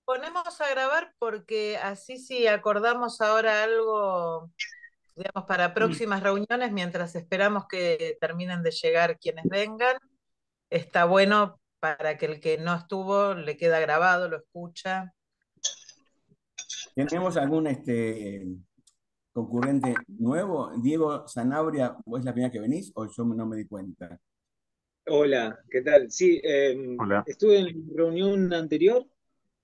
Ponemos a grabar porque así si acordamos ahora algo, digamos, para próximas reuniones, mientras esperamos que terminen de llegar quienes vengan, está bueno para que el que no estuvo le queda grabado, lo escucha. ¿Tenemos algún concurrente nuevo? Diego Sanabria, ¿vos es la primera que venís o yo no me di cuenta? Hola, ¿qué tal? Sí, Hola. estuve en reunión anterior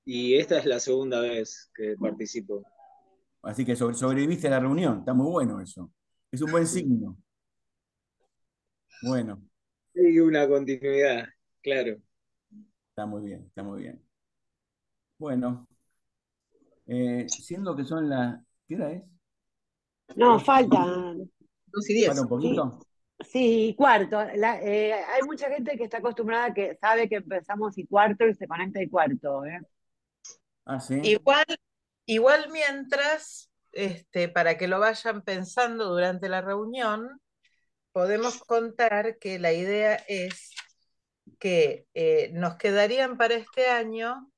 y esta es la segunda vez que participo. Así que sobreviviste a la reunión, está muy bueno eso. Es un buen Sí. signo. Bueno, Hay una continuidad, claro. está muy bien, está muy bien. Bueno, siendo que son las... ¿Qué hora es? No, 8:10. faltan. ¿Falta 2:10. un Sí, poquito? sí, cuarto. Hay mucha gente que está acostumbrada que sabe que empezamos y cuarto y se conecta y cuarto, ¿eh? Ah, sí. Igual, igual mientras, para que lo vayan pensando durante la reunión, podemos contar que la idea es que nos quedarían para este año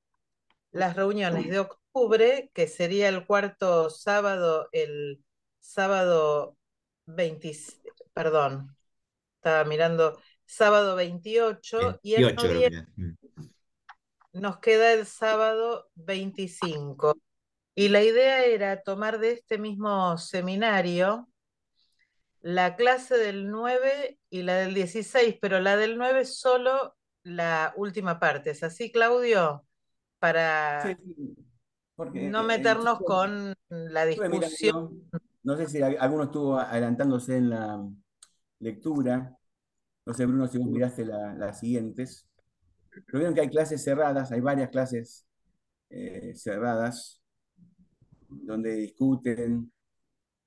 las reuniones de octubre, que sería el cuarto sábado, el sábado 20, perdón, estaba mirando, sábado 28, y en 28 creo que noviembre era. nos queda el sábado 25. Y la idea era tomar de este mismo seminario la clase del 9 y la del 16, pero la del 9 solo la última parte. ¿Es así, Claudio? Sí, Para sí, porque no meternos yo con la estuve discusión. mirando, no sé si alguno estuvo adelantándose en la lectura, no sé, Bruno, si vos miraste las siguientes, pero vieron que hay clases cerradas, hay varias clases cerradas donde discuten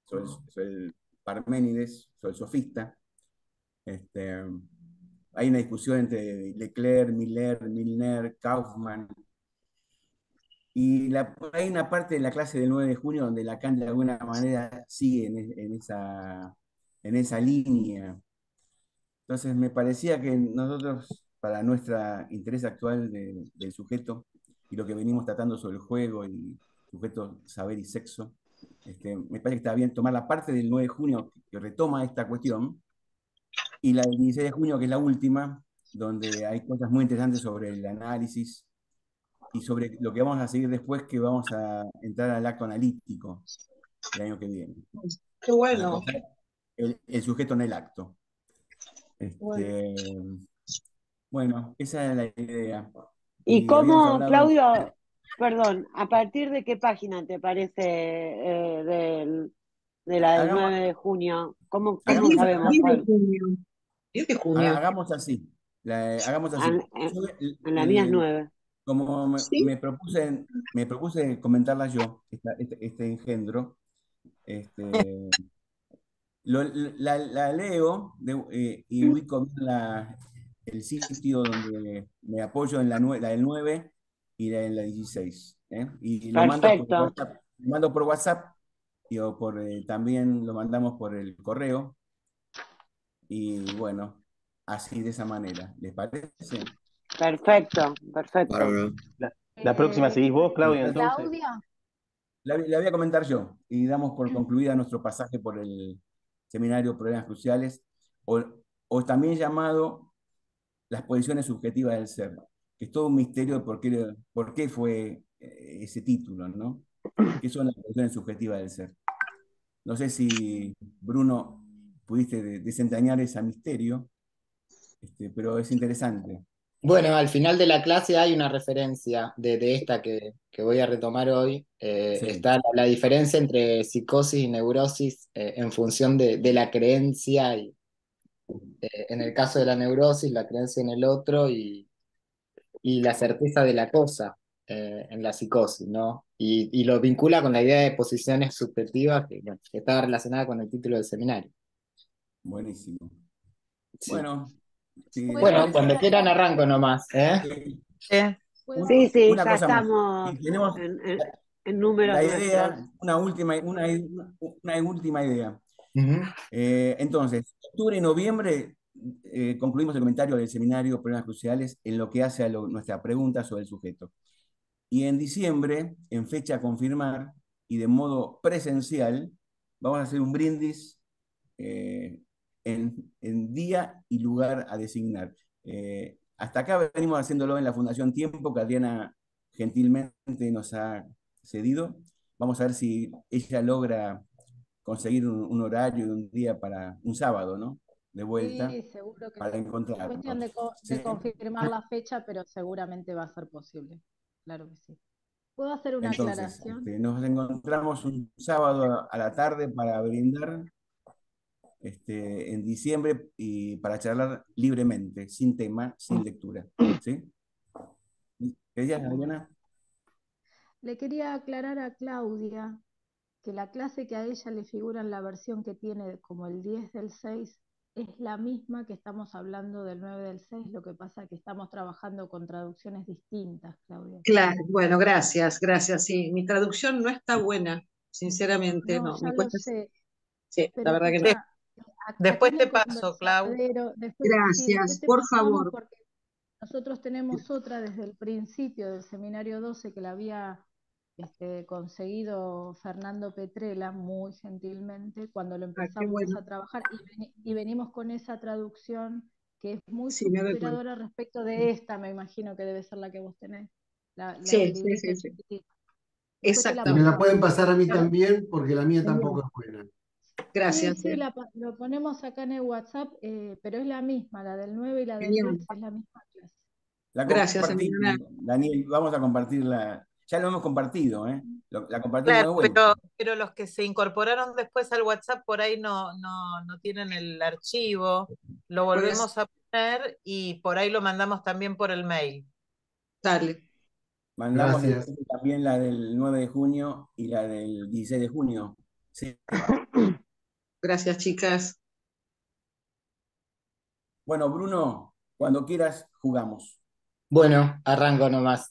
sobre el Parménides, sobre el sofista. Este, hay una discusión entre Leclerc, Miller, Milner, Kaufmann, y hay una parte de la clase del 9 de junio donde Lacan de alguna manera sigue en esa línea. Entonces me parecía que nosotros, para nuestro interés actual del sujeto y lo que venimos tratando sobre el juego y sujeto, saber y sexo, me parece que está bien tomar la parte del 9 de junio que retoma esta cuestión y la del 16 de junio, que es la última, donde hay cosas muy interesantes sobre el análisis y sobre lo que vamos a seguir después, que vamos a entrar al acto analítico el año que viene. Qué Para bueno. pensar el sujeto en el acto. Bueno. Este, bueno, esa es la idea. ¿Y Y habíamos cómo, hablado, Claudio, perdón, a partir de qué página te parece de la del hagamos, 9 de junio? El ¿Cómo 10, sabemos 10 de cuál? junio. 10 de junio. hagamos así. Hagamos así. En, en- Yo, en la mía es 9. como ¿Sí? me propuse comentarla yo, este engendro, este, la leo y ubico bien el sitio donde me apoyo en la del 9 y en la 16. ¿Eh? Y lo mando por Perfecto, WhatsApp. Lo mando por WhatsApp también lo mandamos por el correo. Y bueno, así de esa manera. ¿Les parece? perfecto, perfecto. Bárbaro. La próxima seguís vos, Claudia, entonces. Claudia. La voy a comentar yo y damos por concluida nuestro pasaje por el seminario Problemas Cruciales, o, o también llamado Las posiciones subjetivas del ser, que es todo un misterio de por qué fue ese título, ¿no? ¿Qué son las posiciones subjetivas del ser? No sé si, Bruno, pudiste desentrañar ese misterio, pero es interesante. Bueno, al final de la clase hay una referencia de esta que voy a retomar hoy. Sí, Está la diferencia entre psicosis y neurosis en función de la creencia y en el caso de la neurosis, la creencia en el otro y la certeza de la cosa en la psicosis, ¿no? Y lo vincula con la idea de posiciones subjetivas que, bueno, que estaba relacionada con el título del seminario. buenísimo. Sí. Bueno, si les Bueno, parece, cuando quieran arranco nomás, ¿eh? Eh, Sí, sí, una ya cosa más. estamos Si tenemos en números la nuestros. idea, una última idea. Ujú. Entonces, octubre y noviembre concluimos el comentario del seminario Problemas Cruciales en lo que hace a nuestra pregunta sobre el sujeto. Y en diciembre, en fecha a confirmar y de modo presencial, vamos a hacer un brindis en día y lugar a designar. Hasta acá venimos haciéndolo en la Fundación Tiempo, que Adriana gentilmente nos ha cedido. Vamos a ver si ella logra conseguir un horario y un día para un sábado, ¿no? De vuelta, Sí, seguro que para sí. Es cuestión encontrarnos. de ¿Sí? confirmar la fecha, pero seguramente va a ser posible. Claro que sí. ¿Puedo hacer una Entonces, aclaración? nos encontramos un sábado a la tarde para brindar en diciembre y para charlar libremente, sin tema, sin lectura. ¿Sí? ¿Querías, Bueno, Adriana? le quería aclarar a Claudia que la clase que a ella le figura en la versión que tiene como el 10 del 6 es la misma que estamos hablando del 9 del 6, lo que pasa es que estamos trabajando con traducciones distintas, Claudia. Claro, bueno, gracias, gracias. Sí, mi traducción no está buena, sinceramente, No, no, ya me lo cuesta. sé, Sí, la pero verdad que no. escucha, acá Después en te el paso, Clau. conversadero, después, sí, después Gracias, te por pasamos favor. porque nosotros tenemos otra desde el principio del seminario 12 que la había conseguido Fernando Petrella muy gentilmente cuando lo Ah, qué empezamos bueno. a trabajar y venimos con esa traducción que es muy Sí, me doy cuenta. superadora respecto de esta, me imagino que debe ser la que vos tenés, el Sí, sí, librito sí, sí. chiquitito. Después te la Y me la Exactamente. pasamos. pueden pasar a mí Claro, también, porque la mía genial. tampoco es buena. Sí, Gracias, sí, lo ponemos acá en el WhatsApp, pero es la misma, la del 9 y la del genial. 10 es la misma clase. La Gracias, compartimos, Emiliana. Daniel, vamos a compartirla. Ya lo hemos compartido, ¿eh? La compartimos Claro, de vuelta. pero los que se incorporaron después al WhatsApp por ahí no tienen el archivo, lo Por eso, volvemos a poner y por ahí lo mandamos también por el mail. dale. Mandamos Gracias. después también la del 9 de junio y la del 16 de junio. Sí. Gracias, chicas. Bueno, Bruno, cuando quieras, jugamos. Bueno, arranco nomás.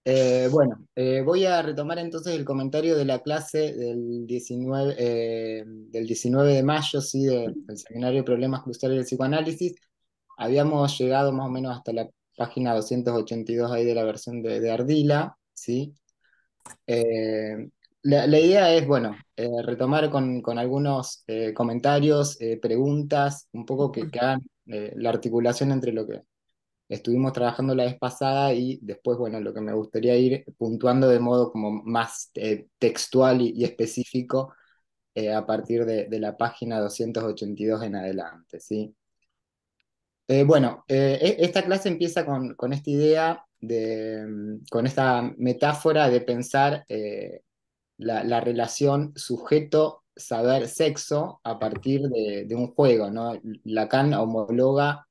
Voy a retomar entonces el comentario de la clase del 19 de mayo, ¿sí? Del Seminario de Problemas Cruciales del Psicoanálisis. Habíamos llegado más o menos hasta la página 282 ahí de la versión de Ardila, ¿sí? Eh, la idea es, retomar con algunos comentarios, preguntas, un poco que hagan la articulación entre lo que estuvimos trabajando la vez pasada y después, bueno, lo que me gustaría ir puntuando de modo como más textual y específico a partir de la página 282 en adelante, ¿sí? Esta clase empieza con esta idea con esta metáfora de pensar la relación sujeto-saber-sexo a partir de un juego, ¿no? Lacan homologa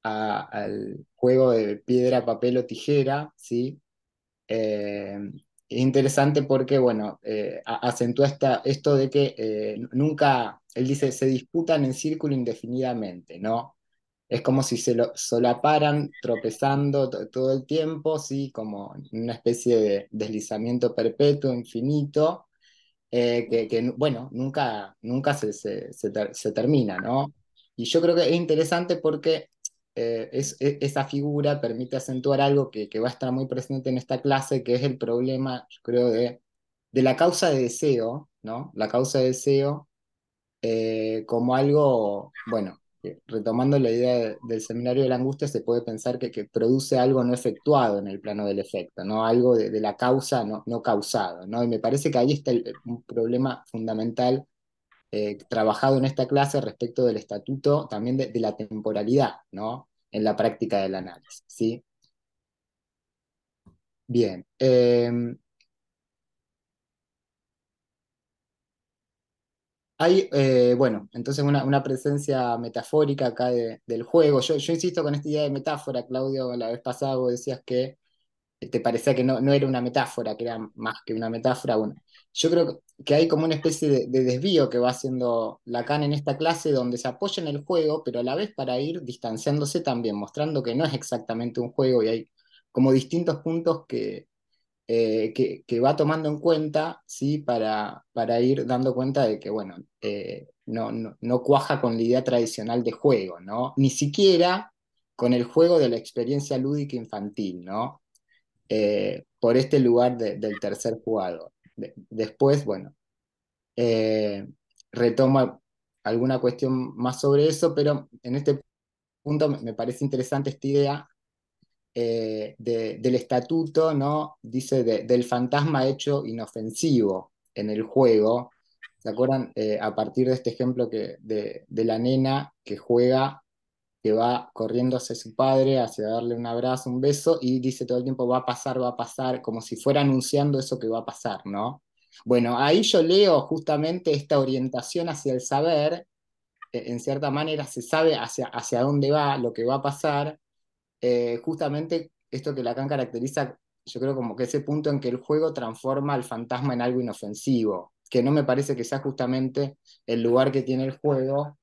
al juego de piedra, papel o tijera, ¿sí? Es interesante porque, acentúa esto de que nunca, él dice, se disputan en círculo indefinidamente, ¿no? Es como si se lo solaparan tropezando todo el tiempo, ¿sí? Como una especie de deslizamiento perpetuo, infinito, bueno, nunca se termina, ¿no? Y yo creo que es interesante porque esa figura permite acentuar algo que va a estar muy presente en esta clase, que es el problema, yo creo, de la causa de deseo, ¿no? La causa de deseo como algo, retomando la idea del seminario de la angustia, se puede pensar que produce algo no efectuado en el plano del efecto, ¿no? Algo de la causa no causado, ¿no? Y me parece que ahí está un problema fundamental trabajado en esta clase respecto del estatuto también de la temporalidad, ¿no? En la práctica del análisis, ¿sí? Bien. Hay, entonces una presencia metafórica acá del juego. Yo insisto con esta idea de metáfora, Claudio, la vez pasada vos decías que te parecía que no era una metáfora, que era más que una metáfora. Bueno, yo creo que hay como una especie de desvío que va haciendo Lacan en esta clase, donde se apoya en el juego, pero a la vez para ir distanciándose también, mostrando que no es exactamente un juego y hay como distintos puntos que va tomando en cuenta, ¿sí? Para ir dando cuenta de que, no cuaja con la idea tradicional de juego, ¿no? Ni siquiera con el juego de la experiencia lúdica infantil, ¿no? Por este lugar del tercer jugador. Después, bueno, eh, retoma alguna cuestión más sobre eso, pero en este punto me parece interesante esta idea del estatuto, ¿no? Dice del fantasma hecho inofensivo en el juego. ¿Se acuerdan? A partir de este ejemplo de la nena que juega, que va corriendo hacia su padre, hacia darle un abrazo, un beso, y dice todo el tiempo va a pasar, como si fuera anunciando eso que va a pasar, ¿no? Bueno, ahí yo leo justamente esta orientación hacia el saber, en cierta manera se sabe hacia dónde va, lo que va a pasar, justamente esto que Lacan caracteriza, yo creo como que ese punto en que el juego transforma al fantasma en algo inofensivo, que no me parece que sea justamente el lugar que tiene el juego,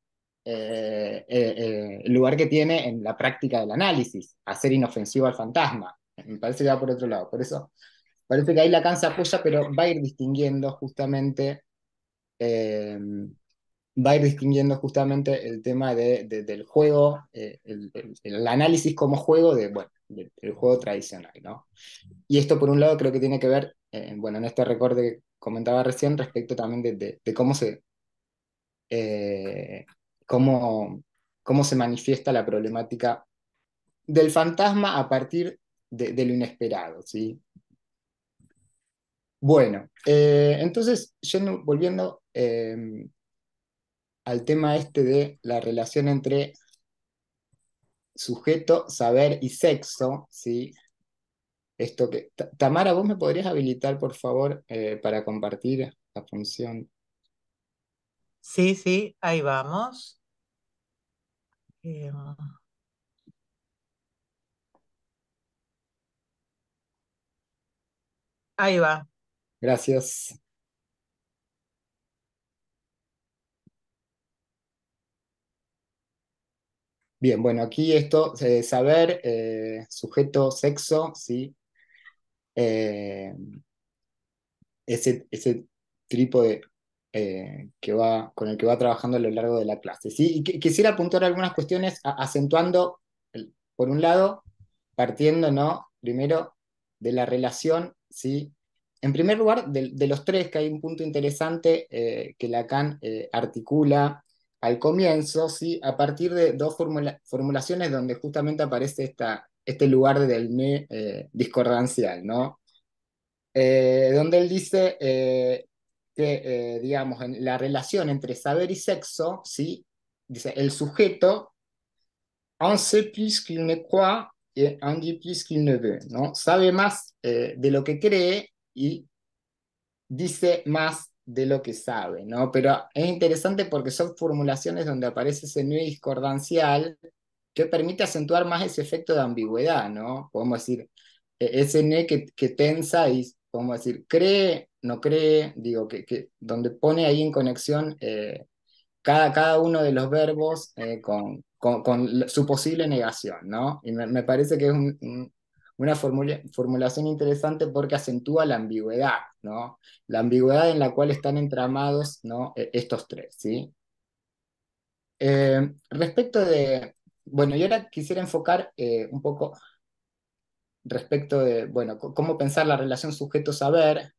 el lugar que tiene en la práctica del análisis, hacer inofensivo al fantasma. Me parece que va por otro lado. Por eso parece que ahí Lacan se apoya, pero va a ir distinguiendo justamente eh, el tema del juego, el análisis como juego bueno, del juego tradicional, ¿no? Y esto por un lado creo que tiene que ver, bueno, en este recorte que comentaba recién, respecto también de eh, cómo, cómo se manifiesta la problemática del fantasma a partir de lo inesperado, ¿sí? Bueno, entonces, volviendo al tema este de la relación entre sujeto, saber y sexo, ¿sí? Esto que... Tamara, ¿vos me podrías habilitar, por favor, para compartir la función? Sí, sí, ahí vamos. Eh, Ahí va. Gracias. Bien, bueno, aquí esto, saber, sujeto, sexo, ¿sí? Eh, ese trípode con el que va trabajando a lo largo de la clase, ¿sí? Y quisiera apuntar algunas cuestiones acentuando, por un lado, partiendo, ¿no? Primero, de la relación, ¿sí? En primer lugar, de los tres, que hay un punto interesante que Lacan articula al comienzo, ¿sí? A partir de dos formulaciones donde justamente aparece este lugar del me discordancial, ¿no? Donde él dice que, digamos, en la relación entre saber y sexo, ¿sí? Dice, el sujeto en sait plus qu'il ne croit et en dit plus qu'il ne veut, ¿no? Sabe más de lo que cree y dice más de lo que sabe, ¿no? Pero es interesante porque son formulaciones donde aparece ese nudo discordancial que permite acentuar más ese efecto de ambigüedad, ¿no? Podemos decir, ese ne que tensa y, podemos decir, cree, no cree, digo, donde pone ahí en conexión cada uno de los verbos con su posible negación, ¿no? Y me parece que es una formulación interesante porque acentúa la ambigüedad, ¿no? La ambigüedad en la cual están entramados, ¿no? Estos tres, ¿sí? Respecto de, bueno, yo ahora quisiera enfocar un poco respecto de, bueno, cómo pensar la relación sujeto-saber.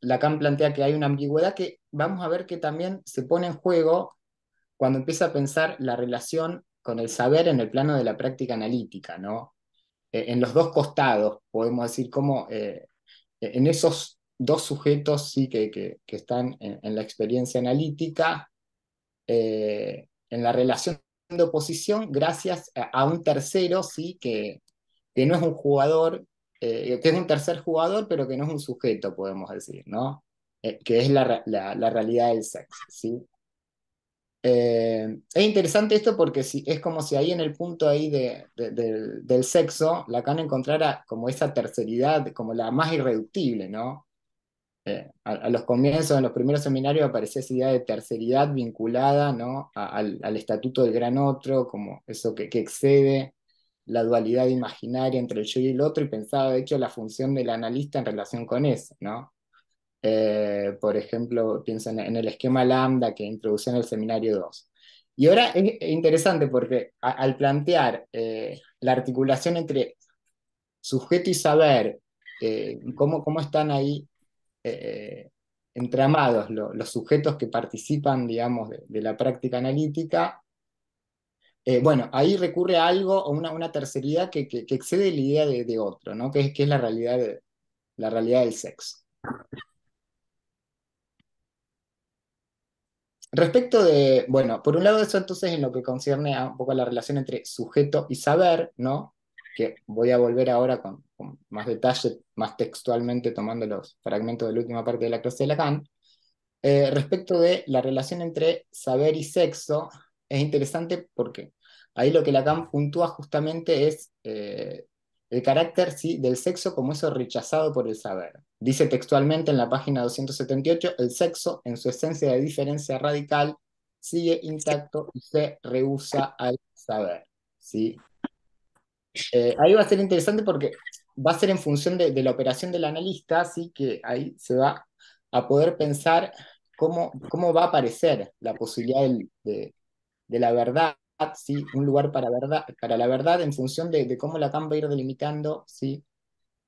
Lacan plantea que hay una ambigüedad que vamos a ver que también se pone en juego cuando empieza a pensar la relación con el saber en el plano de la práctica analítica, ¿no? En los dos costados, podemos decir, como en esos dos sujetos sí, que están en la experiencia analítica, en la relación de oposición, gracias a un tercero, sí, que no es un jugador, que es un tercer jugador, pero que no es un sujeto, podemos decir, ¿no? Que es la realidad del sexo, ¿sí? Es interesante esto porque es como si ahí en el punto ahí del sexo, Lacan encontrara como esa terceridad, como la más irreductible, ¿no? A los comienzos, en los primeros seminarios aparecía esa idea de terceridad vinculada, ¿no? Al estatuto del gran otro, como eso que excede la dualidad imaginaria entre el yo y el otro, y pensaba de hecho la función del analista en relación con eso, ¿no? Por ejemplo, pienso en el esquema lambda que introducí en el seminario 2. Y ahora es interesante porque al plantear la articulación entre sujeto y saber, cómo están ahí eh, entramados los sujetos que participan, digamos, de la práctica analítica, bueno, ahí recurre a algo, o una terceridad que excede la idea de otro, ¿no? Que es la realidad del sexo. Respecto de, bueno, por un lado eso entonces en lo que concierne a un poco la relación entre sujeto y saber, ¿no? Que voy a volver ahora con más detalle, más textualmente tomando los fragmentos de la última parte de la clase de Lacan. Respecto de la relación entre saber y sexo, es interesante porque ahí lo que Lacan puntúa justamente es el carácter, ¿sí?, del sexo como eso rechazado por el saber. Dice textualmente en la página 278, el sexo, en su esencia de diferencia radical, sigue intacto y se rehúsa al saber. ¿Sí? Ahí va a ser interesante porque va a ser en función de la operación del analista, así que ahí se va a poder pensar cómo va a aparecer la posibilidad de la verdad, ¿sí? Un lugar para la verdad en función de cómo Lacan va a ir delimitando, ¿sí?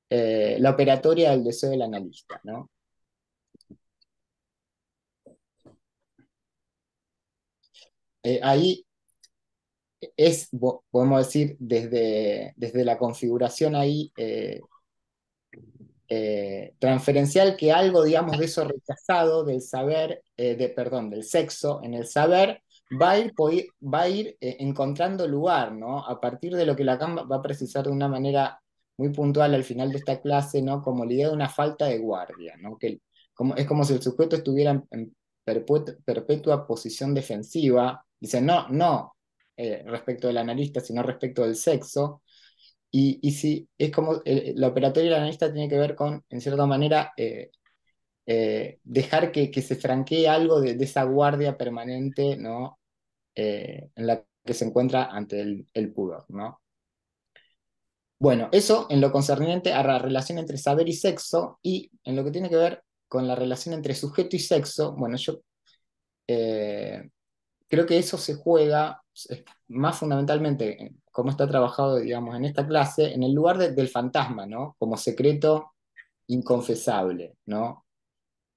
La operatoria del deseo del analista, ¿no? Ahí podemos decir, desde la configuración ahí transferencial, que algo, digamos, de eso rechazado del saber, perdón, del sexo en el saber, va a ir encontrando lugar, ¿no? A partir de lo que Lacan va a precisar de una manera muy puntual al final de esta clase, ¿no? Como la idea de una falta de guardia, ¿no? Es como si el sujeto estuviera en perpetua posición defensiva, dice, no, no respecto del analista, sino respecto del sexo, y si es como la operatoria del analista tiene que ver con, en cierta manera, dejar que se franquee algo de esa guardia permanente, ¿no? En la que se encuentra ante el pudor, ¿no? Bueno, eso en lo concerniente a la relación entre saber y sexo, y en lo que tiene que ver con la relación entre sujeto y sexo, bueno, yo creo que eso se juega más fundamentalmente, como está trabajado, digamos, en esta clase, en el lugar del fantasma, ¿no? Como secreto inconfesable, ¿no?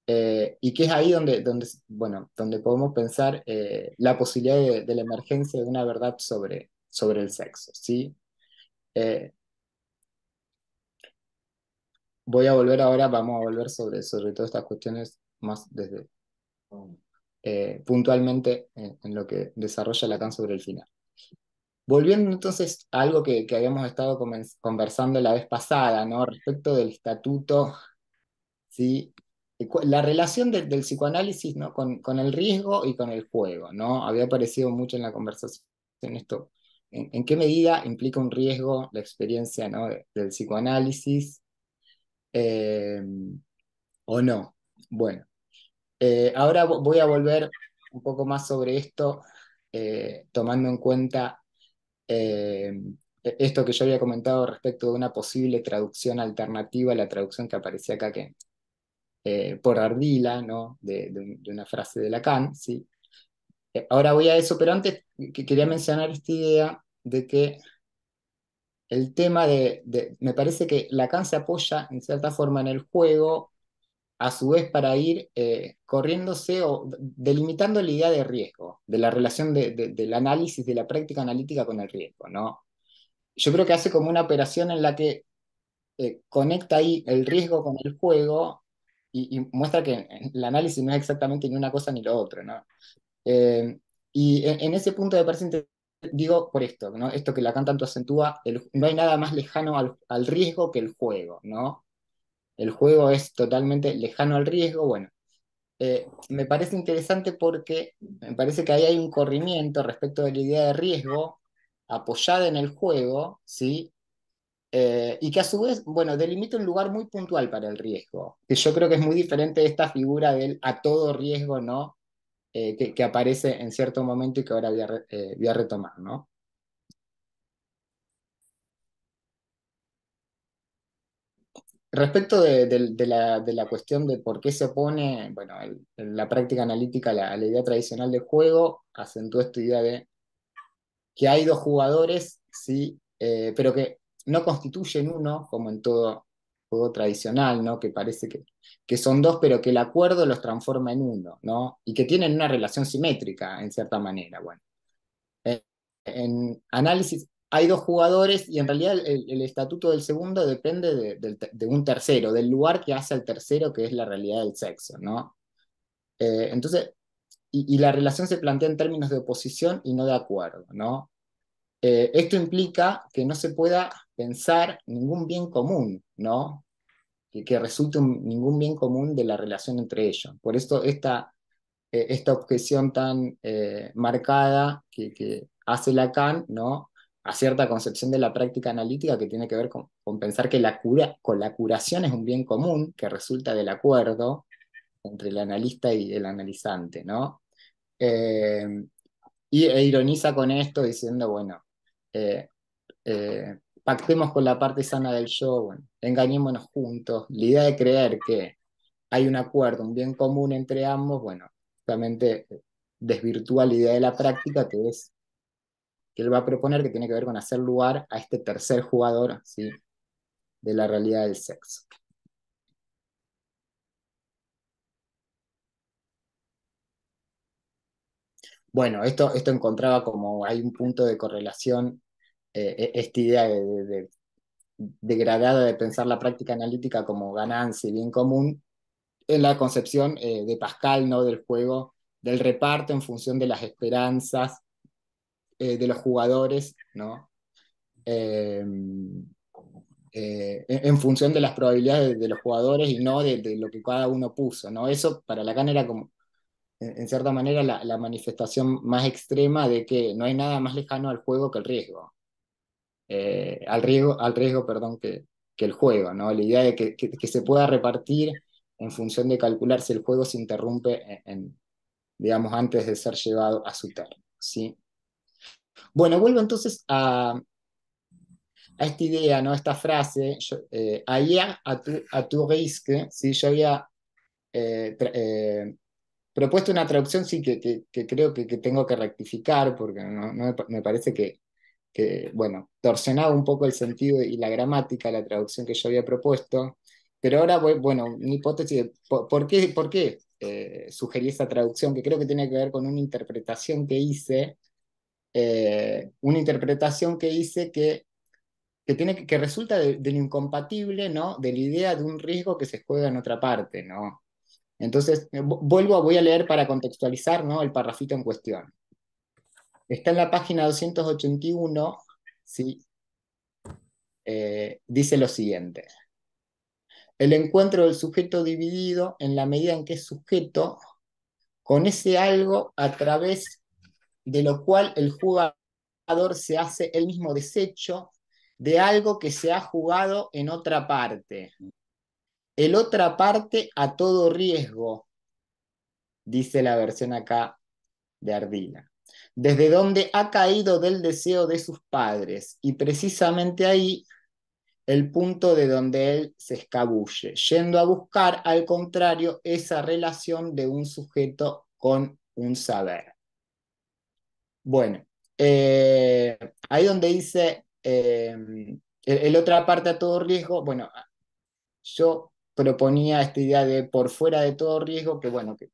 Y que es ahí bueno, donde podemos pensar la posibilidad de la emergencia de una verdad sobre el sexo, ¿sí? Eh, vamos a volver sobre todas estas cuestiones más desde puntualmente en lo que desarrolla Lacan sobre el final. Volviendo entonces a algo que habíamos estado conversando la vez pasada, ¿no? Respecto del estatuto, ¿sí? La relación del psicoanálisis, ¿no? Con el riesgo y con el juego, ¿no? Había aparecido mucho en la conversación esto. ¿En qué medida implica un riesgo la experiencia, ¿no? del psicoanálisis eh, o no? Bueno, ahora voy a volver un poco más sobre esto, tomando en cuenta eh, esto que yo había comentado respecto de una posible traducción alternativa a la traducción que aparecía acá por Ardila, ¿no? De una frase de Lacan, ¿sí? Ahora voy a eso, pero antes quería mencionar esta idea de que el tema me parece que Lacan se apoya en cierta forma en el juego, a su vez para ir corriéndose o delimitando la idea de riesgo, de la relación del análisis, de la práctica analítica con el riesgo, ¿no? Yo creo que hace como una operación en la que conecta ahí el riesgo con el juego y muestra que el análisis no es exactamente ni una cosa ni lo otro, ¿no? Eh, y en ese punto me parece digo por esto, ¿no? Esto que Lacan tanto acentúa, no hay nada más lejano al riesgo que el juego, ¿no? El juego es totalmente lejano al riesgo, bueno. Me parece interesante porque me parece que ahí hay un corrimiento respecto de la idea de riesgo apoyada en el juego, ¿sí? Y que a su vez, bueno, delimita un lugar muy puntual para el riesgo, que yo creo que es muy diferente de esta figura del a todo riesgo, ¿no? Que aparece en cierto momento y que ahora voy a retomar, ¿no? respecto de la cuestión de por qué se opone, bueno, la práctica analítica a la idea tradicional de juego, acentúa esta idea de que hay dos jugadores, sí, pero que no constituyen uno, como en todo juego tradicional, ¿no? Que parece que son dos, pero que el acuerdo los transforma en uno, ¿no? Y que tienen una relación simétrica, en cierta manera. Bueno, en análisis hay dos jugadores y en realidad el estatuto del segundo depende de un tercero, del lugar que hace al tercero, que es la realidad del sexo, ¿no? Entonces, y la relación se plantea en términos de oposición y no de acuerdo, ¿no? Esto implica que no se pueda pensar ningún bien común, ¿no? Que resulte ningún bien común de la relación entre ellos. Por eso esta objeción tan marcada que hace Lacan, ¿no? A cierta concepción de la práctica analítica que tiene que ver con pensar que con la curación es un bien común que resulta del acuerdo entre el analista y el analizante, ¿no? E ironiza con esto diciendo, bueno, eh, pactemos con la parte sana del yo, bueno, engañémonos juntos. La idea de creer que hay un acuerdo, un bien común entre ambos, bueno, justamente desvirtúa la idea de la práctica que él va a proponer, que tiene que ver con hacer lugar a este tercer jugador, ¿sí? De la realidad del sexo. Bueno, esto encontraba como hay un punto de correlación, esta idea degradada de pensar la práctica analítica como ganancia y bien común, en la concepción de Pascal, ¿no? Del juego, del reparto en función de las esperanzas de los jugadores, ¿no? En función de las probabilidades de los jugadores y no de lo que cada uno puso, ¿no? Eso para Lacan era como, en cierta manera, la manifestación más extrema de que no hay nada más lejano al juego que el riesgo. Al riesgo, perdón, que el juego, ¿no? La idea de que se pueda repartir en función de calcular si el juego se interrumpe digamos, antes de ser llevado a su término, ¿sí? Bueno, vuelvo entonces a esta idea, ¿no? Esta frase, allá a tu risque, ¿sí? Yo había propuesto una traducción, sí, que creo que tengo que rectificar, porque me parece bueno, torsionaba un poco el sentido y la gramática, la traducción que yo había propuesto, pero ahora voy, bueno, una hipótesis de por qué sugerí esa traducción, que creo que tiene que ver con una interpretación que hice que resulta de lo incompatible, ¿no? De la idea de un riesgo que se juega en otra parte, ¿no? Entonces, voy a leer para contextualizar, ¿no? El parrafito en cuestión. Está en la página 281, ¿sí? Dice lo siguiente: el encuentro del sujeto dividido en la medida en que es sujeto con ese algo a través de lo cual el jugador se hace el mismo desecho de algo que se ha jugado en otra parte. El otra parte a todo riesgo, dice la versión acá de Ardila, desde donde ha caído del deseo de sus padres, y precisamente ahí el punto de donde él se escabulle, yendo a buscar, al contrario, esa relación de un sujeto con un saber. Bueno, ahí donde dice el otra parte a todo riesgo, bueno, yo proponía esta idea de por fuera de todo riesgo, que bueno, que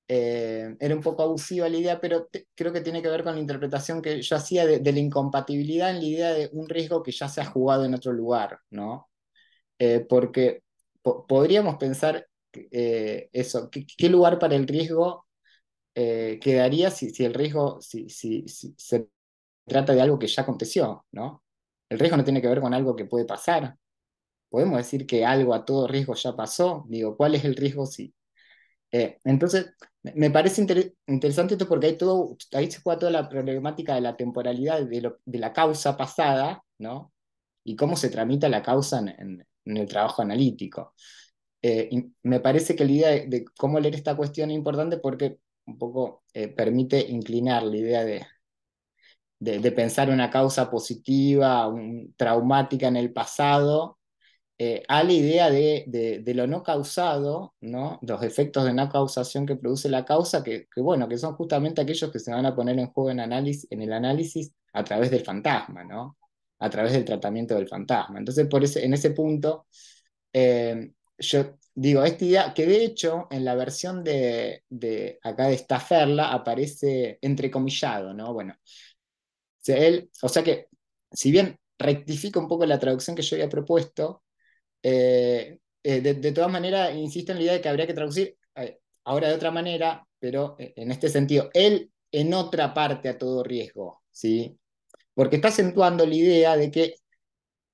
era un poco abusiva la idea, pero creo que tiene que ver con la interpretación que yo hacía de la incompatibilidad en la idea de un riesgo que ya se ha jugado en otro lugar, ¿no? Porque podríamos pensar eso, ¿qué lugar para el riesgo quedaría si el riesgo, si se trata de algo que ya aconteció, ¿no? El riesgo no tiene que ver con algo que puede pasar. Podemos decir que algo a todo riesgo ya pasó. Digo, ¿cuál es el riesgo si? Entonces, me parece interesante esto porque ahí se juega toda la problemática de la temporalidad de la causa pasada, ¿no? Y cómo se tramita la causa en el trabajo analítico. Y me parece que la idea de cómo leer esta cuestión es importante porque un poco permite inclinar la idea de pensar una causa positiva, traumática en el pasado, a la idea de lo no causado, ¿no? Los efectos de no causación que produce la causa, bueno, que son justamente aquellos que se van a poner en juego en el análisis a través del fantasma, ¿no? A través del tratamiento del fantasma. Entonces, en ese punto, yo digo, esta idea, que de hecho en la versión acá de Stafferla aparece entrecomillado, ¿no? Bueno, o sea que, si bien rectifica un poco la traducción que yo había propuesto, de todas maneras, insisto en la idea de que habría que traducir ahora de otra manera, pero en este sentido, él en otra parte a todo riesgo, ¿sí? Porque está acentuando la idea de que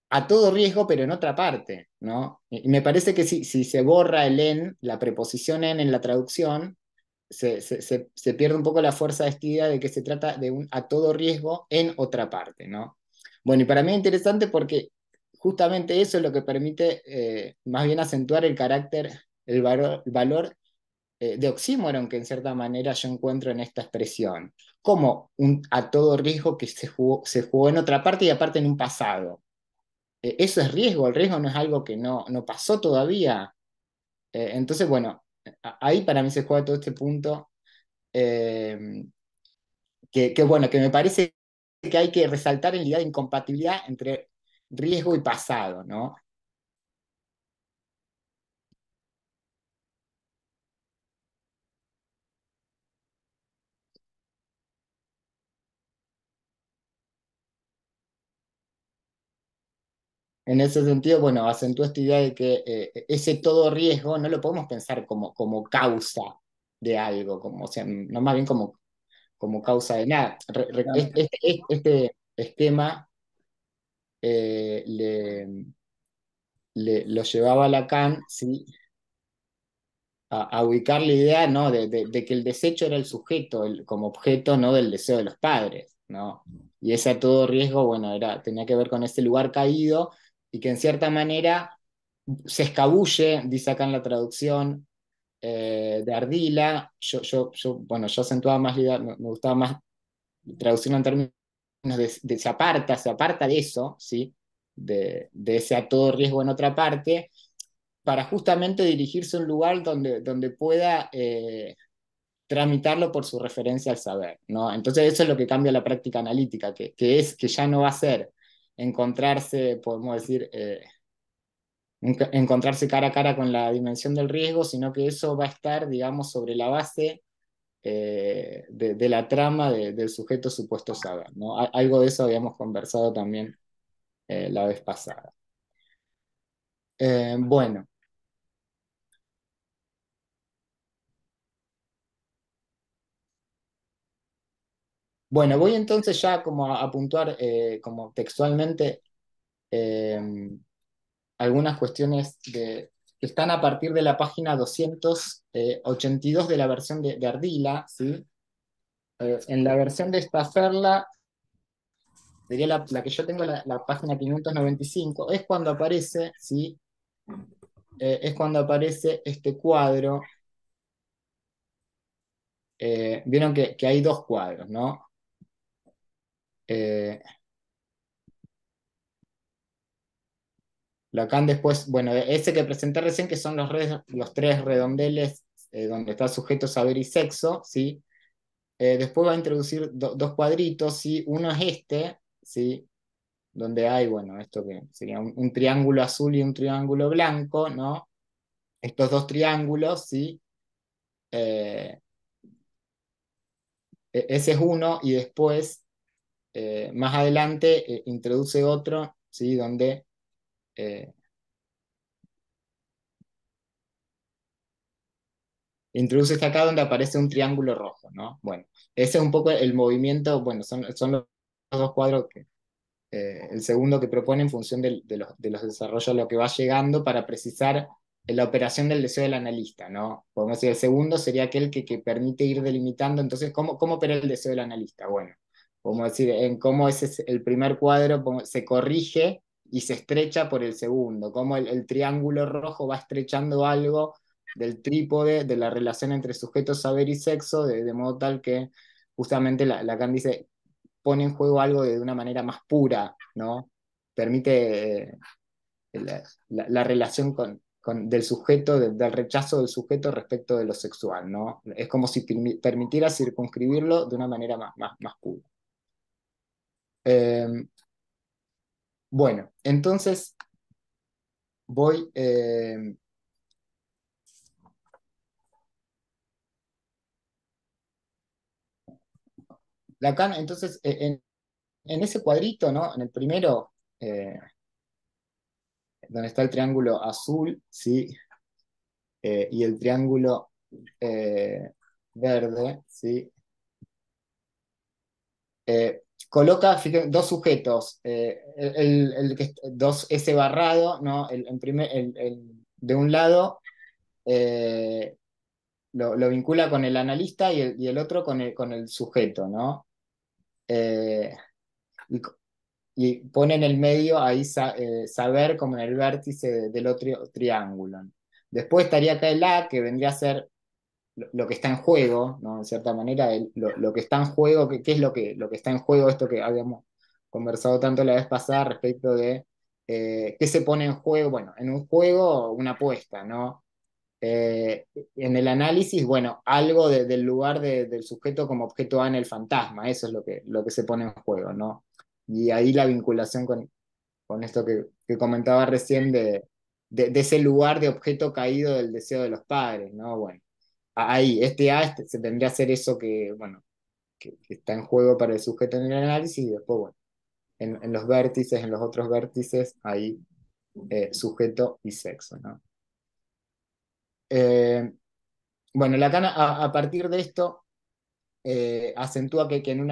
a todo riesgo, pero en otra parte, ¿no? Y me parece que si se borra el en, la preposición en la traducción, se pierde un poco la fuerza de esta idea de que se trata de un a todo riesgo en otra parte, ¿no? Bueno, y para mí es interesante porque justamente eso es lo que permite más bien acentuar el carácter, el valor de oxímoron que en cierta manera yo encuentro en esta expresión, como un a todo riesgo que se jugó en otra parte y aparte en un pasado. Eso es riesgo, el riesgo no es algo que no pasó todavía. Entonces, bueno, ahí para mí se juega todo este punto eh, bueno, que me parece que hay que resaltar en la idea de incompatibilidad entre riesgo y pasado, ¿no? En ese sentido, bueno, acentúa esta idea de que ese todo riesgo no lo podemos pensar como causa de algo, o sea, no más bien como causa de nada. Este esquema lo llevaba Lacan, ¿sí? A ubicar la idea, ¿no? de que el desecho era el sujeto, como objeto, ¿no? Del deseo de los padres, ¿no? Y ese a todo riesgo, bueno, tenía que ver con ese lugar caído y que en cierta manera se escabulle, dice acá en la traducción de Ardila. Bueno, yo acentuaba más la idea, me gustaba más traducirlo en términos se aparta de eso, ¿sí? De ese a todo riesgo en otra parte, para justamente dirigirse a un lugar donde pueda tramitarlo por su referencia al saber, ¿no? Entonces eso es lo que cambia la práctica analítica, que es que ya no va a ser encontrarse, podemos decir, encontrarse cara a cara con la dimensión del riesgo, sino que eso va a estar, digamos, sobre la base de la trama del sujeto supuesto saber, ¿no? Algo de eso habíamos conversado también la vez pasada. Bueno. Bueno, voy entonces ya como a puntuar como textualmente eh, algunas cuestiones que están a partir de la página 282 de la versión de Ardila, ¿sí? En la versión de Stafferla, sería la que yo tengo, la página 595, es cuando aparece, ¿sí? Es cuando aparece este cuadro. Vieron que hay dos cuadros, ¿no? Lacan después, bueno, ese que presenté recién, que son los tres redondeles donde está sujeto, saber y sexo, ¿sí? Después va a introducir dos cuadritos, ¿sí? Uno es este, ¿sí? Donde hay, bueno, esto que sería un triángulo azul y un triángulo blanco, ¿no? Estos dos triángulos, ¿sí? Ese es uno, y después, más adelante, introduce otro, ¿sí? Donde introduce acá donde aparece un triángulo rojo, ¿no? Bueno, ese es un poco el movimiento, bueno, son los dos cuadros que el segundo que propone en función de los desarrollos, lo que va llegando para precisar la operación del deseo del analista, ¿no? Podemos decir, el segundo sería aquel que permite ir delimitando, entonces, ¿cómo opera el deseo del analista? Bueno, podemos decir, en cómo ese es el primer cuadro se corrige y se estrecha por el segundo, cómo el triángulo rojo va estrechando algo del trípode, de la relación entre sujeto, saber y sexo, de modo tal que justamente Lacan dice, pone en juego algo de una manera más pura, ¿no? Permite la relación del sujeto, del rechazo del sujeto respecto de lo sexual, ¿no? Es como si permitiera circunscribirlo de una manera más pura. Bueno, entonces voy... Lacan, entonces, en ese cuadrito, ¿no? En el primero, donde está el triángulo azul, ¿sí? Y el triángulo verde, ¿sí? Coloca, fíjense, dos sujetos, ese barrado, ¿no? De un lado lo vincula con el analista y el otro con el sujeto, ¿no? Y, y pone en el medio ahí saber como en el vértice del otro triángulo. Después estaría acá el A, que vendría a ser lo que está en juego, ¿no? En cierta manera, lo que está en juego, ¿qué es lo que está en juego? Esto que habíamos conversado tanto la vez pasada respecto de qué se pone en juego. Bueno, en un juego, una apuesta, ¿no? En el análisis, bueno, algo del lugar del sujeto como objeto A en el fantasma, eso es lo que se pone en juego, ¿no? Y ahí la vinculación con esto que comentaba recién de ese lugar de objeto caído del deseo de los padres, ¿no? Bueno, ahí, este A se tendría a ser eso que, bueno, que está en juego para el sujeto en el análisis, y después, bueno, en los vértices, en los otros vértices, ahí sujeto y sexo, ¿no? Bueno, Lacan a partir de esto acentúa que en un